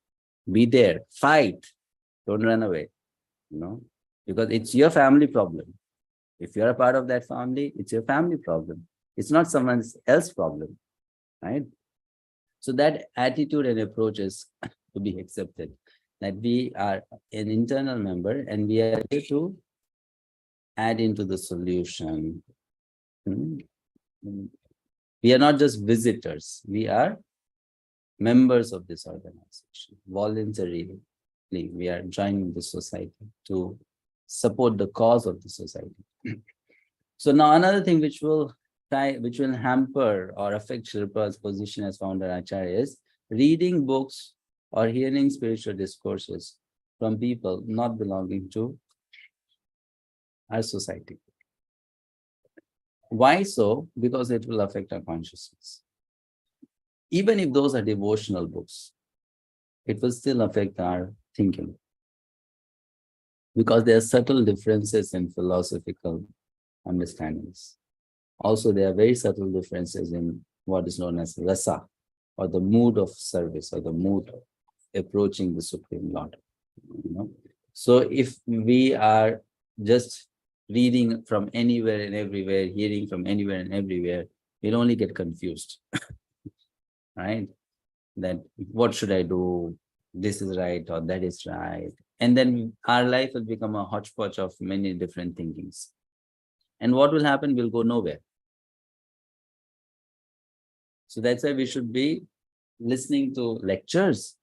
S1: be there, fight, don't run away, because it's your family problem. If you're a part of that family, it's your family problem. It's not someone else's problem, right? So that attitude and approach is to be accepted, that we are an internal member and we are here to add into the solution. We are not just visitors, we are members of this organization. Voluntarily, we are joining the society to support the cause of the society. So now another thing which will hamper or affect Shripa's position as founder Acharya is reading books or hearing spiritual discourses from people not belonging to our society. Why so? Because it will affect our consciousness. Even if those are devotional books, it will still affect our thinking. Because there are subtle differences in philosophical understandings. Also, there are very subtle differences in what is known as rasa, or the mood of service, or the mood of approaching the Supreme Lord. So if we are just reading from anywhere and everywhere, hearing from anywhere and everywhere, we'll only get confused. Right? That what should I do? This is right or that is right. And then our life will become a hodgepodge of many different thinkings. And what will happen? We'll go nowhere. So that's why we should be listening to lectures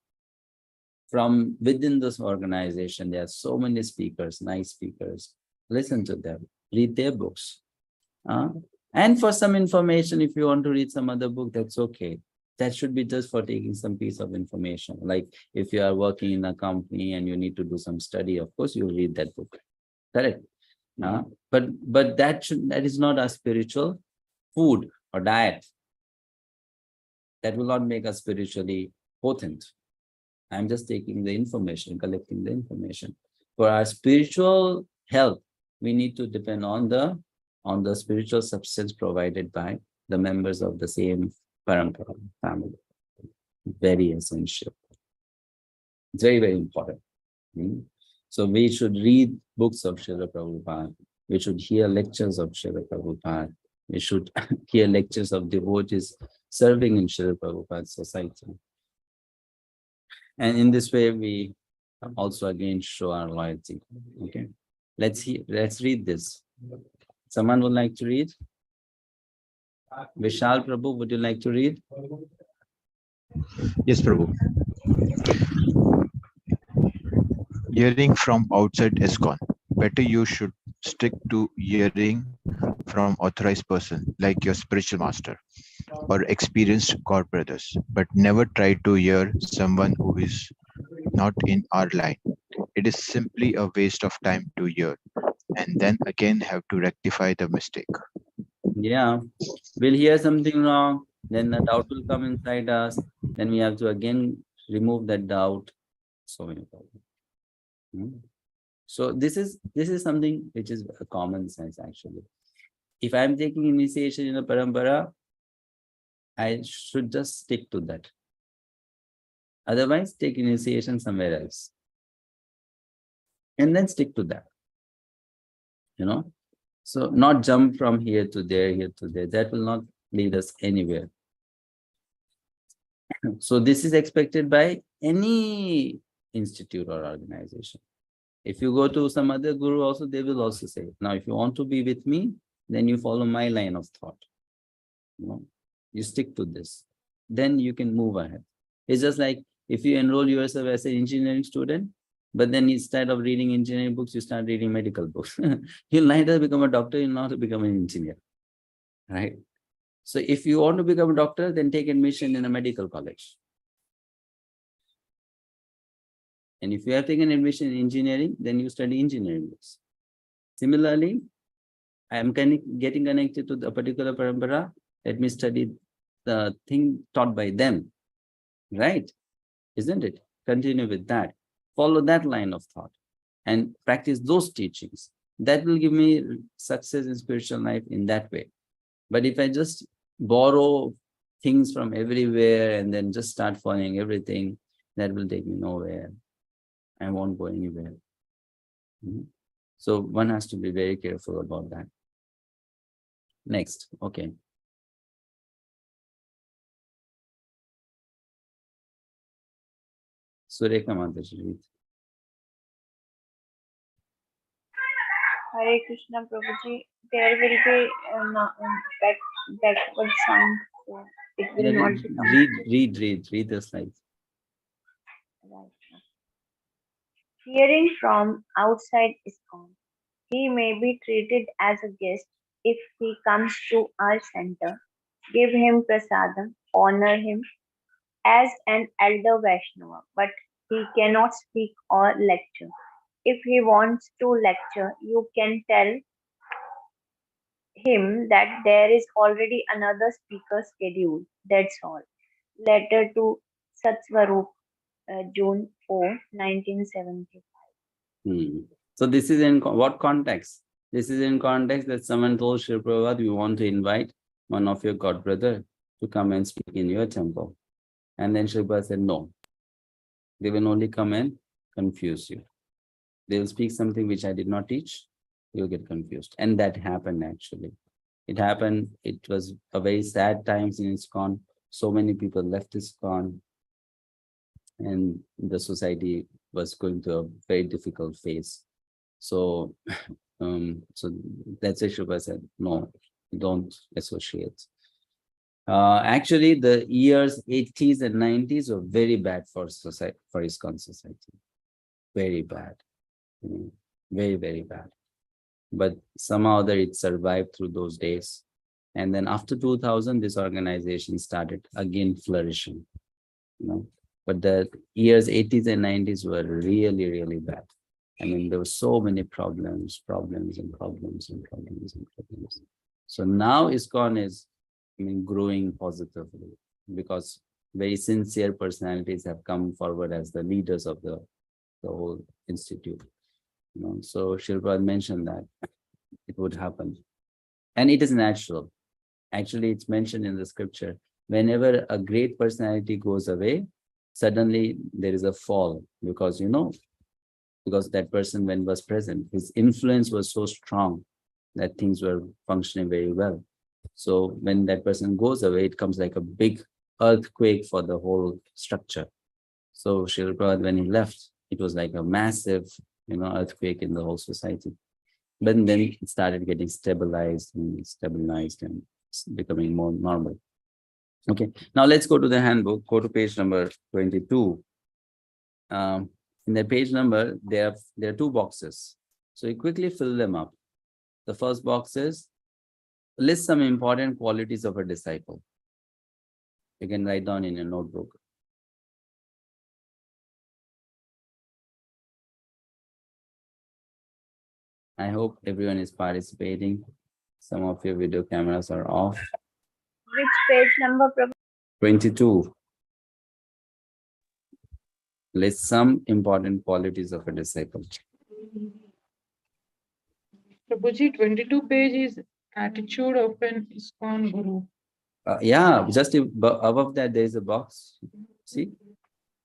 S1: from within this organization. There are so many speakers, nice speakers. Listen to them, read their books. And for some information, if you want to read some other book, that's okay. That should be just for taking some piece of information. Like if you are working in a company and you need to do some study, of course you read that book. Correct? But that is not a spiritual food or diet. That will not make us spiritually potent. I'm just taking the information, collecting the information. For our spiritual health, we need to depend on the spiritual substance provided by the members of the same parampara family. Very essential. It's very, very important. So we should read books of Srila Prabhupada. We should hear lectures of Srila Prabhupada. We should hear lectures of devotees serving in Srila Prabhupada's society. And in this way, we also again show our loyalty. Okay, let's read this. Someone would like to read? Vishal Prabhu, would you like to read?
S17: Yes, Prabhu. Hearing from outside ISKCON. Better you should stick to hearing from authorized person like your spiritual master or experienced God brothers, but never try to hear someone who is not in our line. It is simply a waste of time to hear and then again have to rectify the mistake.
S1: Yeah, we'll hear something wrong, then the doubt will come inside us, then we have to again remove that doubt. So many problems. So this is something which is a common sense actually. If I'm taking initiation in a parampara, I should just stick to that. Otherwise, take initiation somewhere else. And then stick to that. So not jump from here to there. That will not lead us anywhere. So this is expected by any institute or organization. If you go to some other guru also, they will also say, now, if you want to be with me, then you follow my line of thought. You stick to this. Then you can move ahead. It's just like if you enroll yourself as an engineering student, but then instead of reading engineering books, you start reading medical books. You'll neither become a doctor, you'll not become an engineer, right? So if you want to become a doctor, then take admission in a medical college. And if you have taken admission in engineering, then you study engineering books. Similarly, I am getting connected to a particular parampara. Let me study the thing taught by them, right? Isn't it? Continue with that. Follow that line of thought and practice those teachings. That will give me success in spiritual life in that way. But if I just borrow things from everywhere and then just start following everything, that will take me nowhere. I won't go anywhere. So one has to be very careful about that. Next, okay. Sureka Mataji.
S18: Hare Krishna Prabhuji, there will be backward sound, so it will not be
S1: Read the slides.
S18: right. Hearing from outside ISKCON, he may be treated as a guest if he comes to our center. Give him prasadam, honor him as an elder Vaishnava, but he cannot speak or lecture. If he wants to lecture, you can tell him that there is already another speaker scheduled. That's all. Letter to Satsvarup, June 4, 1975.
S1: So this is in what context? This is in context that someone told Srila Prabhupada, you want to invite one of your god brother to come and speak in your temple. And then Srila Prabhupada said, no. They will only come and confuse you. They will speak something which I did not teach. You'll get confused. And that happened actually. It happened. It was a very sad times in ISKCON. So many people left ISKCON. And the society was going through a very difficult phase. So, so that's why Shubha said, no, don't associate. Actually, the years 80s and 90s were very bad for society, for ISKCON society. Very bad. Very, very bad. But somehow that it survived through those days. And then after 2000, this organization started again flourishing. But the years 80s and 90s were really, really bad. I mean, there were so many problems. So now ISKCON is, growing positively because very sincere personalities have come forward as the leaders of the whole institute. So Srila Prabhupada mentioned that it would happen. And it is natural. Actually, it's mentioned in the scripture. Whenever a great personality goes away, suddenly there is a fall because, because that person when was present, his influence was so strong that things were functioning very well. So when that person goes away, it comes like a big earthquake for the whole structure. So Srila Prabhupada, when he left, it was like a massive, earthquake in the whole society. But then it started getting stabilized and becoming more normal. Okay, now let's go to the handbook. Go to page number 22. In the page number, there are two boxes. So you quickly fill them up. The first box is list some important qualities of a disciple. You can write down in your notebook. I hope everyone is participating. Some of your video cameras are off.
S18: Which page number?
S1: 22. List some important qualities of a disciple.
S13: Prabhuji, 22 page is attitude of an ISKCON guru.
S1: Yeah, just above that there is a box. See?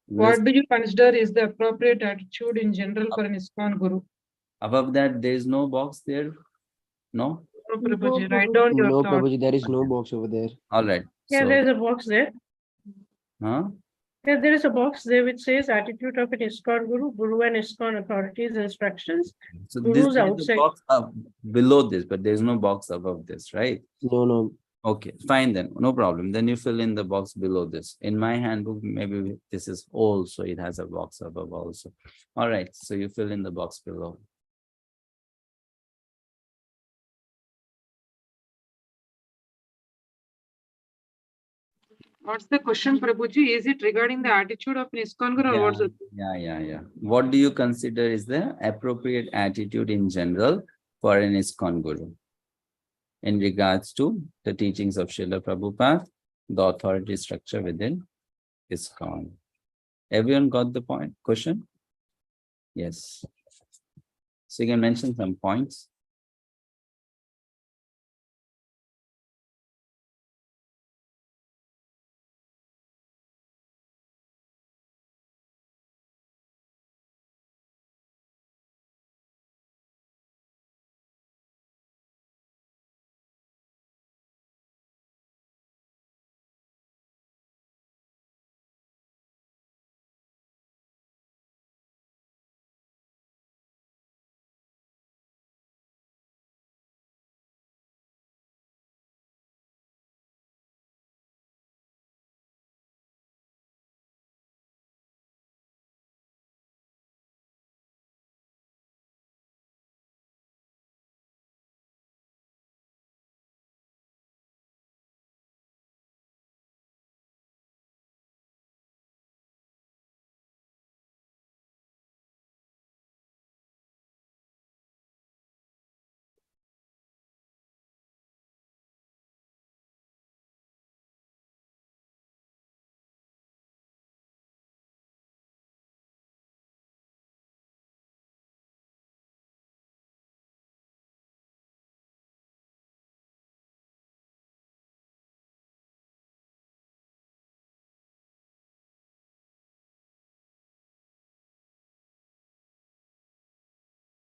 S13: What do you consider is the appropriate attitude in general for an ISKCON guru?
S1: Above that there is no box there? No?
S13: No, Prabhuji, write down your thoughts.
S2: Prabhuji, there is no box over there.
S1: All right.
S4: Yeah,
S1: So,
S4: there's a box there.
S1: huh?
S4: There is a box there which says attitude of an ISKCON Guru, Guru and ISKCON authorities instructions.
S1: So
S4: Guru's
S1: there is a
S4: outside.
S1: box up below this, but there is no box above this, right?
S2: No.
S1: Okay, fine then, no problem. Then you fill in the box below this. In my handbook, maybe this is old, so it has a box above also. All right, so you fill in the box below.
S13: What's the question, Prabhuji? Is it regarding the attitude of an ISKCON Guru or what's it?
S1: Yeah. What do you consider is the appropriate attitude in general for an ISKCON Guru in regards to the teachings of Srila Prabhupada, the authority structure within ISKCON? Everyone got the point? Question? Yes. So you can mention some points.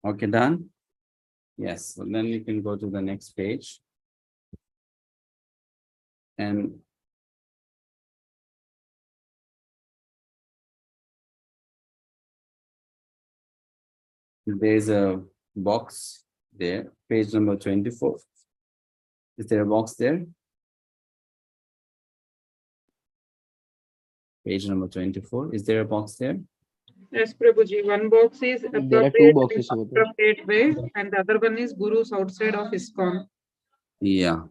S1: Okay, done? Yes, so then you can go to the next page. And there's a box there, page number 24. Is there a box there? Page number 24. Is there a box there?
S13: Yes, Prabhuji. One box is
S2: There are two
S13: appropriate
S2: boxes
S13: in
S2: over there.
S13: appropriate way, and the other one is Guru's outside of ISKCON.
S1: Yeah.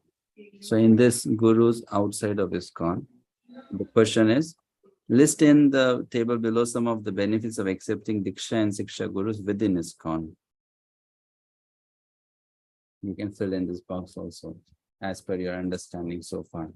S1: So in this Guru's outside of ISKCON, the question is, list in the table below some of the benefits of accepting diksha and siksha gurus within ISKCON. You can fill in this box also, as per your understanding so far.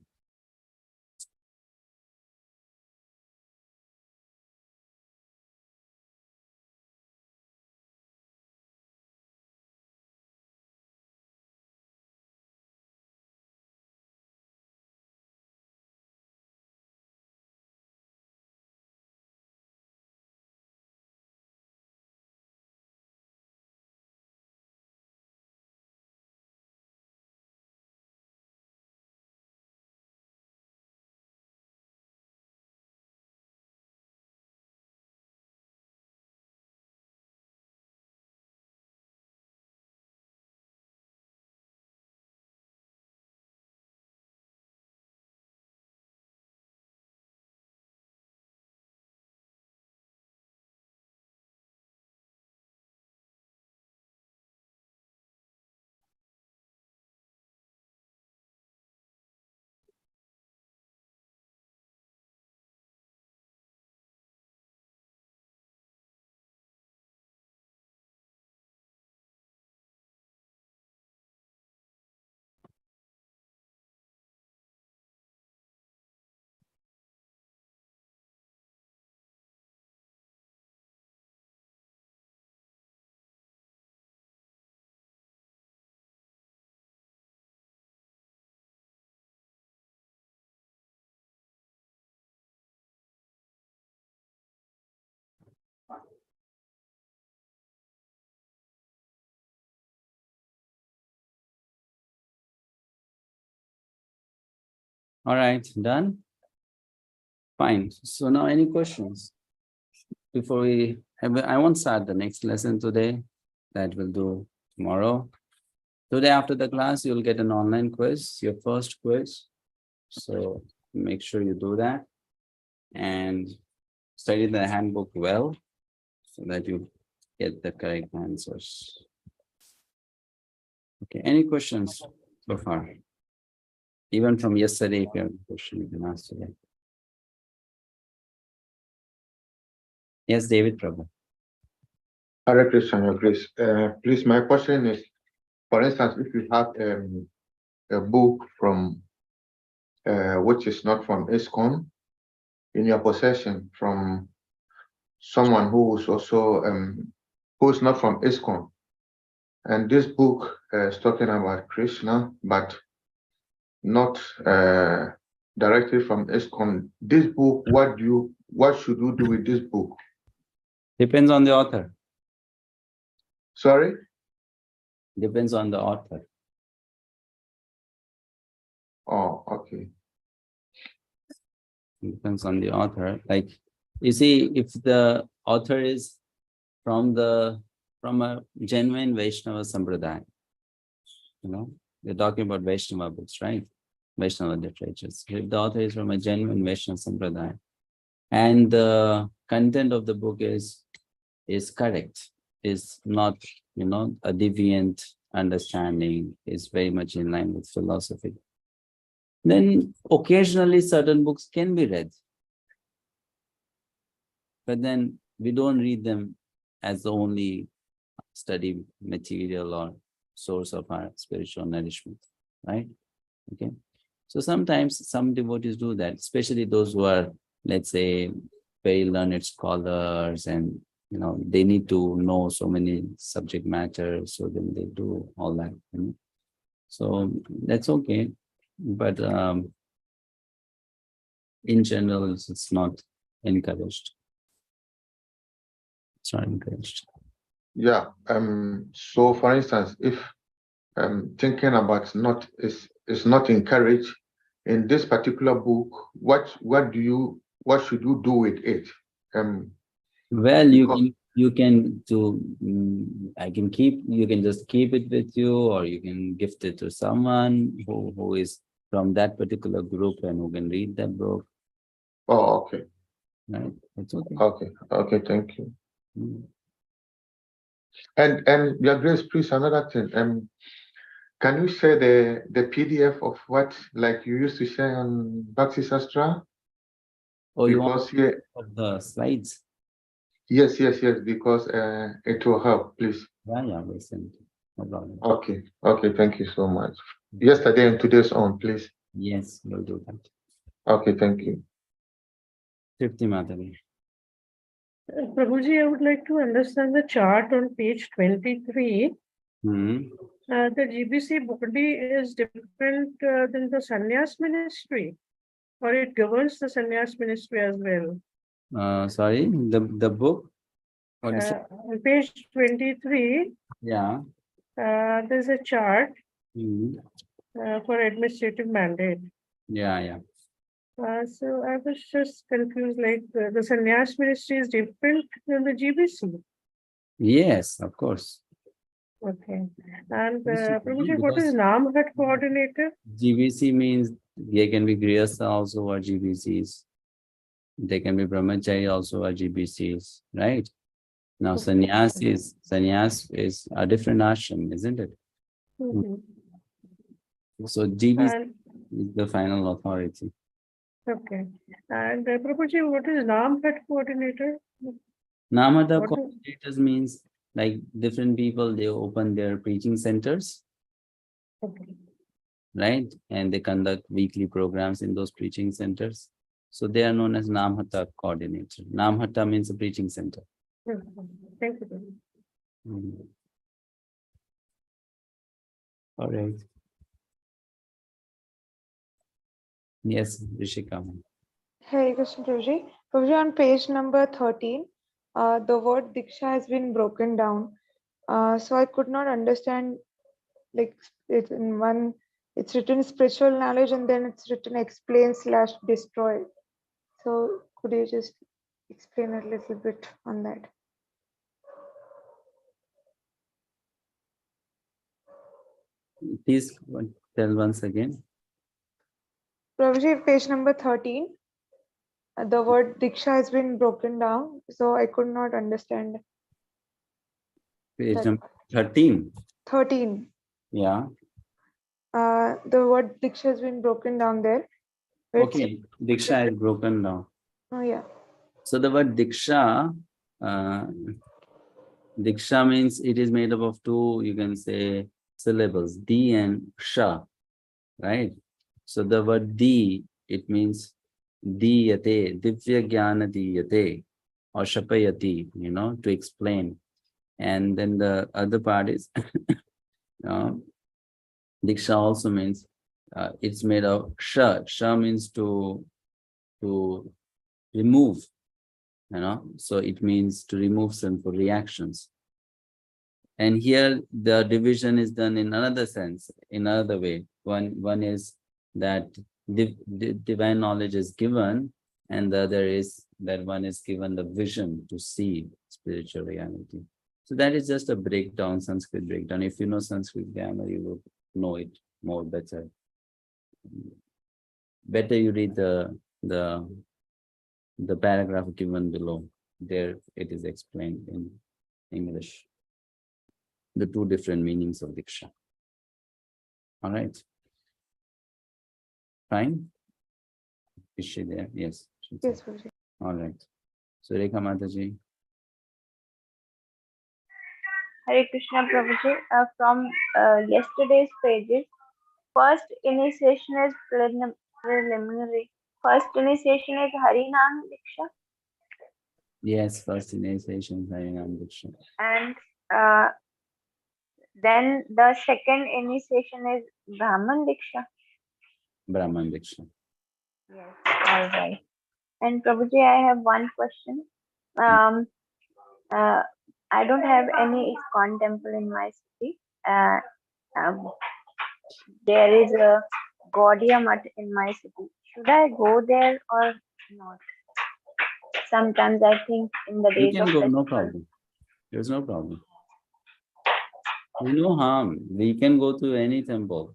S1: All right, done? Fine. So now any questions? Before we have, I won't start the next lesson today. That we'll do tomorrow. Today after the class, you'll get an online quiz, your first quiz. So make sure you do that and study the handbook well so that you get the correct answers. Okay, any questions so far? Even from yesterday, if you have a question, you can ask today. Yes, David Prabhu.
S11: Hare Krishna, Your Grace. Please, my question is, for instance, if you have a book from which is not from ISKCON in your possession from someone who is also who is not from ISKCON, and this book is talking about Krishna, but not directly from ISKCON. This book, what should you do with this book?
S1: Depends on the author.
S11: Sorry?
S1: Depends on the author.
S11: Oh, okay.
S1: Depends on the author. Like, you see, if the author is from a genuine Vaishnava Sampradaya, we're talking about Vaishnava books, right? Vaishnava literatures. If the author is from a genuine Vaishnava Sampradaya and the content of the book is correct, is not, a deviant understanding, is very much in line with philosophy, then occasionally certain books can be read. But then we don't read them as the only study material or source of our spiritual nourishment, right? Okay. So sometimes some devotees do that, especially those who are, let's say, very learned scholars, and they need to know so many subject matters, so then they do all that. So that's okay, but in general, it's not encouraged. It's not encouraged.
S11: Yeah. So, for instance, if thinking about is not encouraged in this particular book, what should you do with it?
S1: Well, you can do. You can just keep it with you, or you can gift it to someone who is from that particular group and who can read that book.
S11: Oh, okay.
S1: Right. It's okay.
S11: Okay. Thank you. And Your Grace, please, another thing. Can you share the PDF of what, like you used to share on Bhakti Sastra?
S1: Oh, you want of the slides?
S11: Yes, because it will help, please.
S1: Yeah, we'll send it. No problem.
S11: Okay, thank you so much. Yesterday and today's on, please.
S1: Yes, we'll do that.
S11: Okay, thank you.
S1: Tripti Madhavi.
S4: Prabhuji, I would like to understand the chart on page 23. The GBC body is different than the sannyas ministry, or it governs the sannyas ministry as well.
S1: Sorry, the book?
S4: On page 23,
S1: yeah,
S4: there's a chart for administrative mandate.
S1: Yeah.
S4: So I was just confused, like the sannyas ministry is different than the GBC.
S1: Yes, of course.
S4: Okay. And Prabhuji, what is Namhat coordinator?
S1: GBC means they can be Grihastha also or GBCs. They can be Brahmachari also or GBCs, right? Now sannyas is a different ashram, isn't it? So GBC is the final authority.
S4: Okay. And Prabhuji, what is Namhat coordinator?
S1: Namata coordinators means like different people, they open their preaching centers, right? And they conduct weekly programs in those preaching centers. So they are known as Namhata coordinator. Namhata means a preaching center.
S4: Thank you.
S1: All right. Yes, Rishika.
S5: Hare Krishna Prabhuji. Prabhuji, on page number 13, the word diksha has been broken down. So I could not understand, like it's in it's written spiritual knowledge and then it's written explain / destroy. So could you just explain a little bit on that?
S1: Please tell once again.
S5: Prabhuji, page number 13. The word diksha has been broken down, so I could not understand.
S1: Page number 13.
S5: 13.
S1: Yeah.
S5: The word diksha has been broken down there.
S1: Okay, diksha is broken down.
S5: Oh yeah.
S1: So the word diksha, diksha means it is made up of two, you can say, syllables, di and sha, right? So the word di, it means diyate, divya jnana diyate, or shapayati, to explain. And then the other part is diksha also means it's made of sha. Sha means to remove, so it means to remove sinful reactions. And here the division is done in another sense, in another way. One is that divine knowledge is given, and the other is that one is given the vision to see spiritual reality. So that is just a breakdown, Sanskrit breakdown. If you know Sanskrit grammar, you will know it more better. Better you read the paragraph given below. There it is explained in English. The two different meanings of diksha. All right. Fine. Is she there? Yes.
S5: Yes, Prabhuji.
S1: All right. So Rekha Mataji.
S18: Hare Krishna Prabhuji. From yesterday's pages, first initiation is preliminary. First initiation is Harinam Diksha.
S1: Yes, first initiation Harinam Diksha.
S18: And then the second initiation is Brahman Diksha.
S1: Brahman Diksha.
S18: Yes, all right. And Prabhuji, I have one question. I don't have any ISKCON temple in my city. There is a Gaudiya Math in my city. Should I go there or not? Sometimes I think in the
S1: You
S18: days
S1: can
S18: of
S1: go, no
S18: festival.
S1: problem. There's no problem. There's no harm. We can go to any temple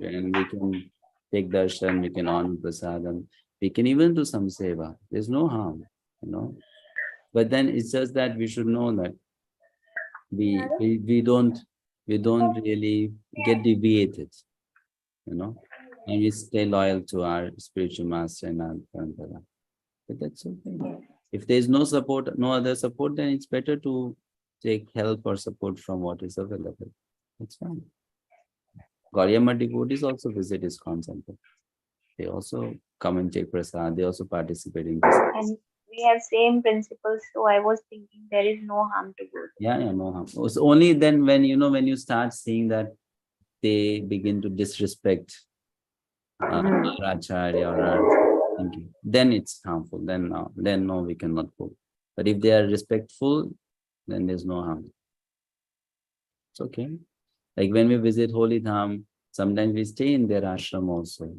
S1: and we can take darshan, we can honor prasadam, we can even do some seva. There's no harm, But then it's just that we should know that we don't really get deviated, and we stay loyal to our spiritual master and our parampara. But that's okay. If there's no support, no other support, then it's better to take help or support from what is available. It's fine. Gauriyama devotees also visit ISKCON temple. They also come and take prasad. They also participate in this.
S18: And we have same principles, so I was thinking there is no harm to go there.
S1: Yeah, no harm. It's only then when you start seeing that they begin to disrespect our acharya or our thinking, then it's harmful. Then no, we cannot go. But if they are respectful, then there's no harm. It's okay. Like when we visit Holy Dham, sometimes we stay in their ashram also,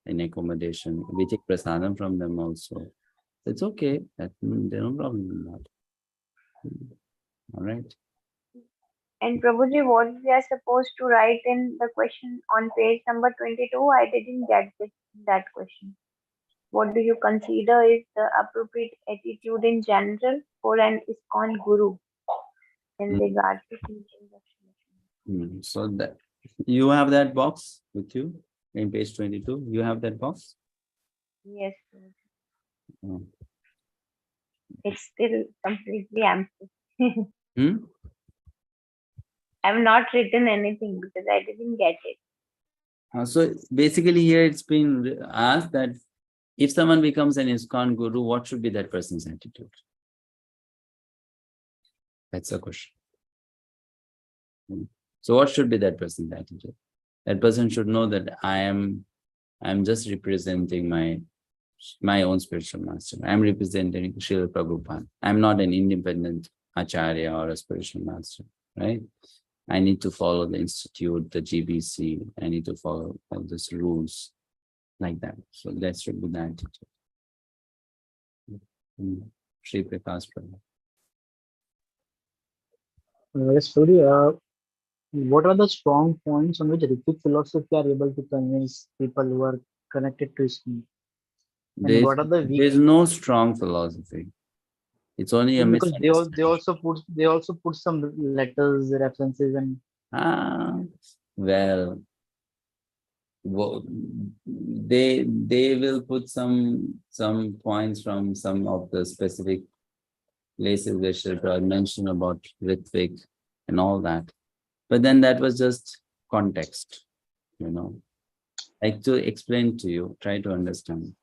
S1: in accommodation. We take prasadam from them also. It's okay. There's no problem in that. All right.
S18: And Prabhuji, what we are supposed to write in the question on page number 22, I didn't get that question. What do you consider is the appropriate attitude in general for an ISKCON guru in regard to teaching of
S1: So that you have that box with you in page 22. You have that box?
S18: Yes. It's still completely empty. I've not written anything because I didn't get it.
S1: So basically here it's been asked that if someone becomes an ISKCON guru, what should be that person's attitude? That's the question. So what should be that person's attitude? That person should know that I'm just representing my own spiritual master. I'm representing Srila Prabhupada. I'm not an independent acharya or a spiritual master, right? I need to follow the institute, the GBC. I need to follow all these rules like that. So that should be the attitude. Shri Prakash Prabhu.
S16: Yes, sorry. What are the strong points on which Ritik philosophy are able to convince people who are connected to ISKCON? And what are the weak?
S1: There's no strong philosophy. It's only a
S16: Because they also put some letters, references, and
S1: well, they will put some points from some of the specific places they should mention about Ritvik and all that. But then that was just context, Like to explain to you, try to understand.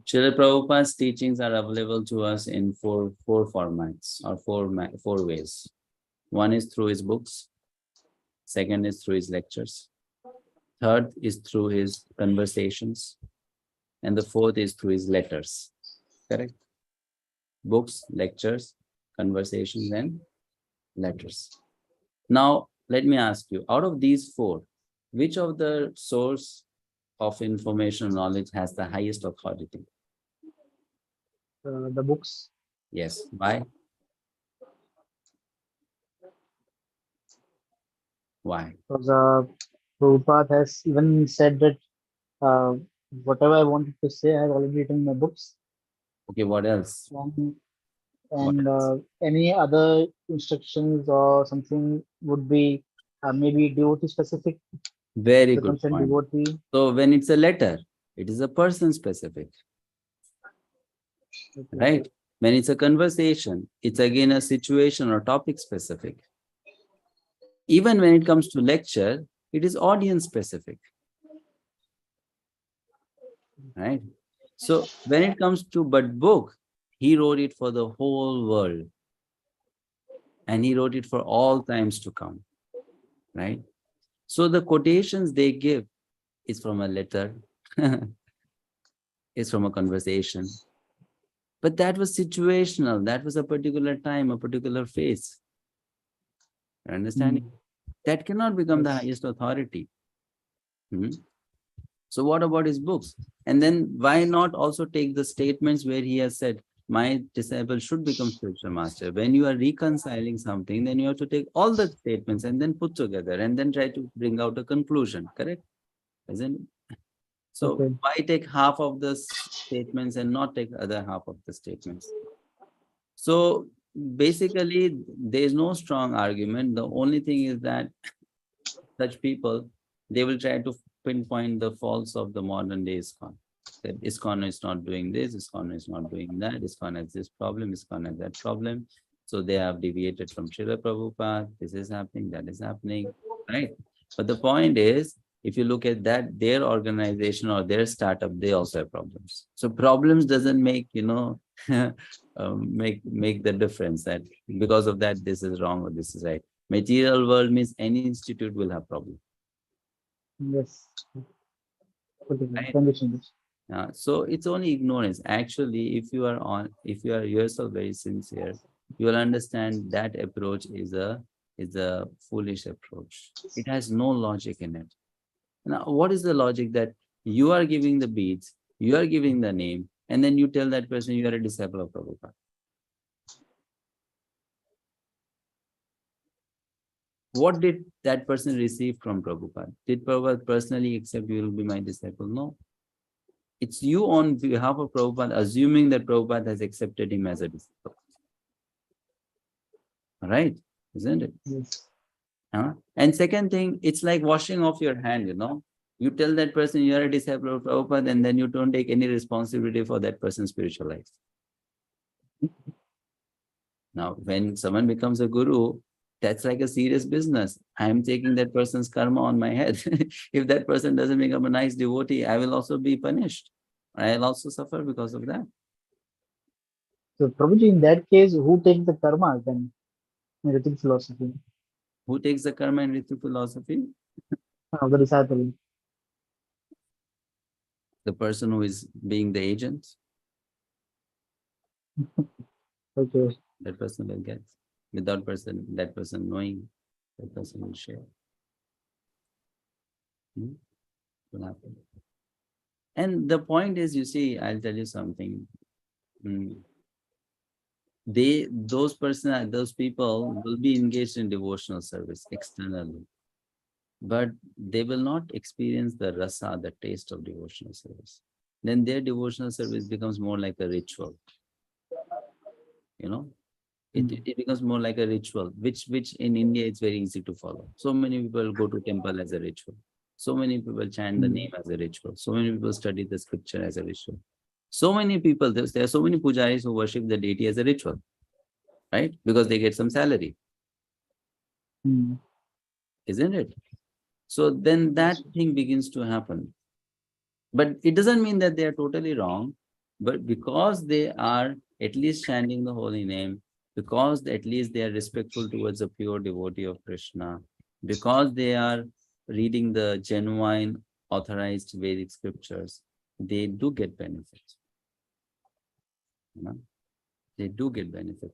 S1: Srila Prabhupada's teachings are available to us in four formats or four ways. One is through his books. Second is through his lectures. Third is through his conversations. And the fourth is through his letters. Correct? Books, lectures, conversations, and letters. Now, let me ask you, out of these four, which of the source of information knowledge has the highest authority?
S16: The books.
S1: Yes. Why? Why?
S16: Because Prabhupada has even said that whatever I wanted to say, I have already written in my books.
S1: Okay, what else?
S16: And any other instructions or something would be maybe devotee specific.
S1: Very good point.
S16: Devotee.
S1: So when it's a letter, it is a person specific. Okay. Right? When it's a conversation, it's again a situation or topic specific. Even when it comes to lecture, it is audience specific. Right? So when it comes to book, he wrote it for the whole world. And he wrote it for all times to come. Right? So the quotations they give is from a letter, is from a conversation. But that was situational. That was a particular time, a particular phase. Understanding? That cannot become the highest authority. So what about his books? And then why not also take the statements where he has said, my disciple should become spiritual master. When you are reconciling something, then you have to take all the statements and then put together and then try to bring out a conclusion, correct? Isn't it? So why take half of the statements and not take the other half of the statements? So basically, there is no strong argument. The only thing is that such people, they will try to pinpoint the faults of the modern day ISKCON. That ISKCON is not doing this, ISKCON is not doing that, ISKCON has this problem, ISKCON has that problem. So they have deviated from Srila Prabhupada, this is happening, that is happening, right? But the point is, if you look at that, their organization or their startup, they also have problems. So problems doesn't make, make the difference that because of that, this is wrong or this is right. Material world means any institute will have problems.
S16: Yes.
S1: Right? So it's only ignorance. Actually, if you are yourself very sincere, you will understand that approach is a foolish approach. It has no logic in it. Now, what is the logic that you are giving the beads, you are giving the name, and then you tell that person you are a disciple of Prabhupada? What did that person receive from Prabhupada? Did Prabhupada personally accept you will be my disciple? No. It's you on behalf of Prabhupada assuming that Prabhupada has accepted him as a disciple. Right? Isn't it?
S16: Yes.
S1: And second thing, it's like washing off your hand, You tell that person you are a disciple of Prabhupada and then you don't take any responsibility for that person's spiritual life. Now, when someone becomes a guru, that's like a serious business. I am taking that person's karma on my head. If that person doesn't become a nice devotee, I will also be punished. I'll also suffer because of that.
S16: So, Prabhuji, in that case, who takes the karma then in Ritik philosophy?
S1: Who takes the karma in Ritik philosophy?
S16: The disciple.
S1: The person who is being the agent.
S16: Okay.
S1: That person will get. Without that person knowing, that person will share. Will happen. And the point is, you see, I'll tell you something. those people will be engaged in devotional service externally, but they will not experience the rasa, the taste of devotional service. Then their devotional service becomes more like a ritual. You know, it becomes more like a ritual, which in India it's very easy to follow. So many people go to temple as a ritual. So many people chant the name as a ritual. So many people study the scripture as a ritual. So many people, there are so many pujaris who worship the deity as a ritual, right? Because they get some salary. Isn't it? So then that thing begins to happen. But it doesn't mean that they are totally wrong, but because they are at least chanting the holy name, because at least they are respectful towards a pure devotee of Krishna, because they are reading the genuine authorized Vedic scriptures, they do get benefits. You know? They do get benefit.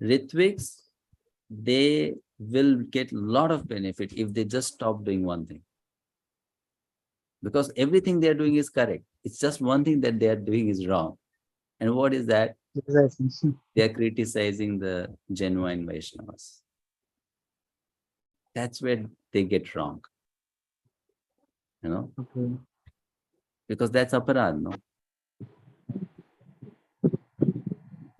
S1: Ritviks, they will get a lot of benefit if they just stop doing one thing. Because everything they are doing is correct. It's just one thing that they are doing is wrong. And what is that? They are criticizing the genuine Vaishnavas. That's where they get wrong. You know?
S16: Okay.
S1: Because that's aparad, no?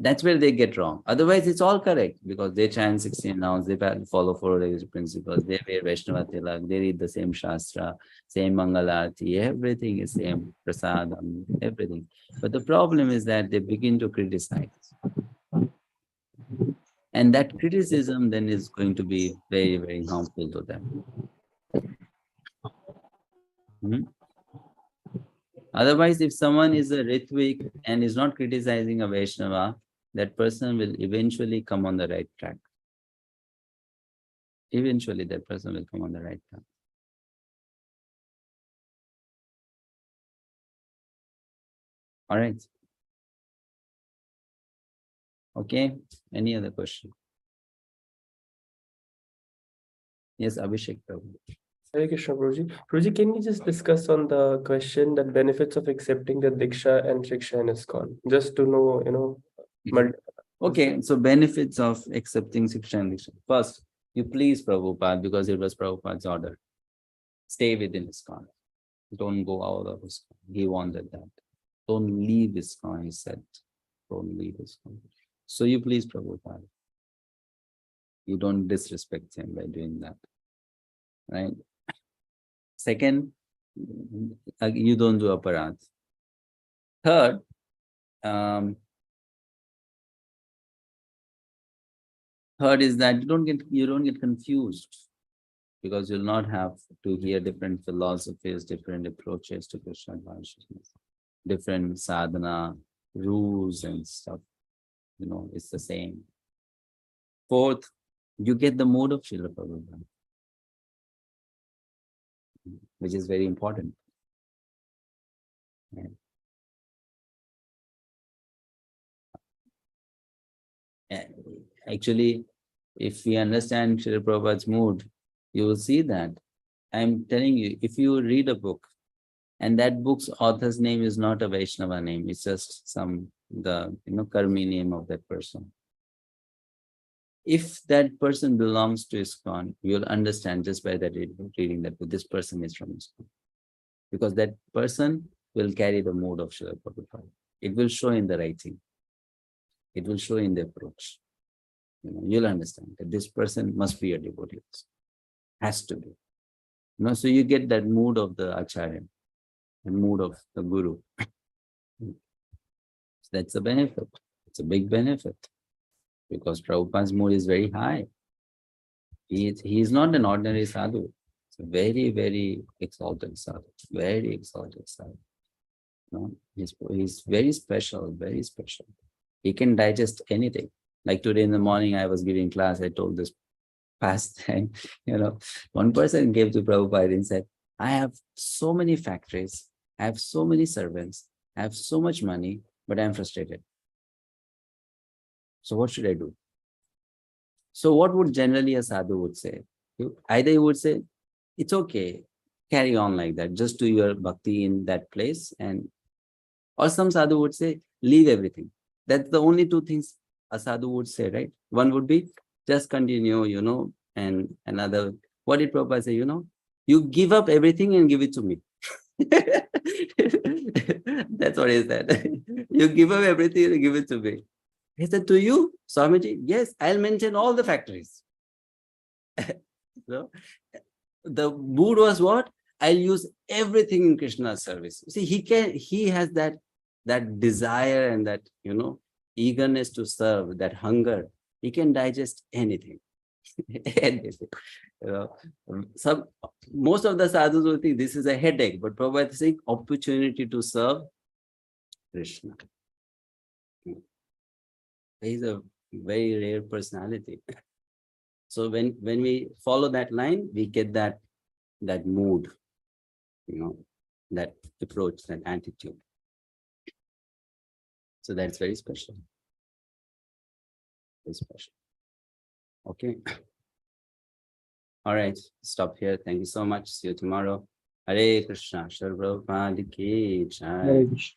S1: That's where they get wrong. Otherwise, it's all correct because they chant 16 nouns, they follow 4 religious principles, they wear Vaishnava tilak, they read the same Shastra, same Mangalarti, everything is same, prasadam, everything. But the problem is that they begin to criticize. And that criticism then is going to be very, very harmful to them. Otherwise, if someone is a Ritvik and is not criticizing a Vaishnava, that person will eventually come on the right track. Eventually, that person will come on the right track. All right. Okay. Any other question? Yes, Abhishek Prabhu.
S9: Hare Krishna, Prabhuji. Prabhuji, can you just discuss on the question that benefits of accepting the diksha and shiksha in ISKCON? Just to know, you know.
S1: Okay, so benefits of accepting shiksha and diksha. First, you please Prabhupada because it was Prabhupada's order. Stay within ISKCON. Don't go out of ISKCON. He wanted that. Don't leave ISKCON, he said. Don't leave ISKCON. So you please Prabhupada. You don't disrespect him by doing that. Right? Second, you don't do aparadh. Third, is that you don't get confused because you'll not have to hear different philosophies, different approaches to Krishna consciousness, different sadhana rules and stuff. You know, it's the same. Fourth, you get the mode of Srila Prabhupada, which is very important. Right. Actually, if we understand Srila Prabhupada's mood, you will see that. I'm telling you, if you read a book and that book's author's name is not a Vaishnava name, it's just the karmi name of that person. If that person belongs to ISKCON, you'll understand just by that reading that this person is from ISKCON. Because that person will carry the mood of Srila Prabhupada. It will show in the writing. It will show in the approach. You'll understand that this person must be a devotee. Has to be. So you get that mood of the Acharya, the mood of the Guru. So that's a benefit. It's a big benefit. Because Prabhupada's mood is very high. He is not an ordinary sadhu. It's a very, very exalted sadhu. Very exalted sadhu. He's very special, very special. He can digest anything. Like today in the morning, I was giving class, I told this past time, one person came to Prabhupada and said, I have so many factories, I have so many servants, I have so much money, but I'm frustrated. So what should I do? So what would generally a sadhu would say? Either he would say, it's okay, carry on like that, just do your bhakti in that place. Or some sadhu would say, leave everything. That's the only two things a sadhu would say, right? One would be just continue, and another, what did Prabhupada say, you give up everything and give it to me. That's what he said. You give up everything and give it to me. He said, to you, Swamiji, yes, I'll mention all the factories. So, the mood was what? I'll use everything in Krishna's service. See, he has that desire and that, eagerness to serve, that hunger. He can digest anything. Anything. Most of the sadhus will think this is a headache, but Prabhupada is saying opportunity to serve Krishna. He is a very rare personality. So when we follow that line, we get that mood, that approach, that attitude. So that's very special. Very special. Okay. All right, stop here. Thank you so much. See you tomorrow. Hare Krishna. Shri Prabhupada ki jai.
S16: Hare Krishna.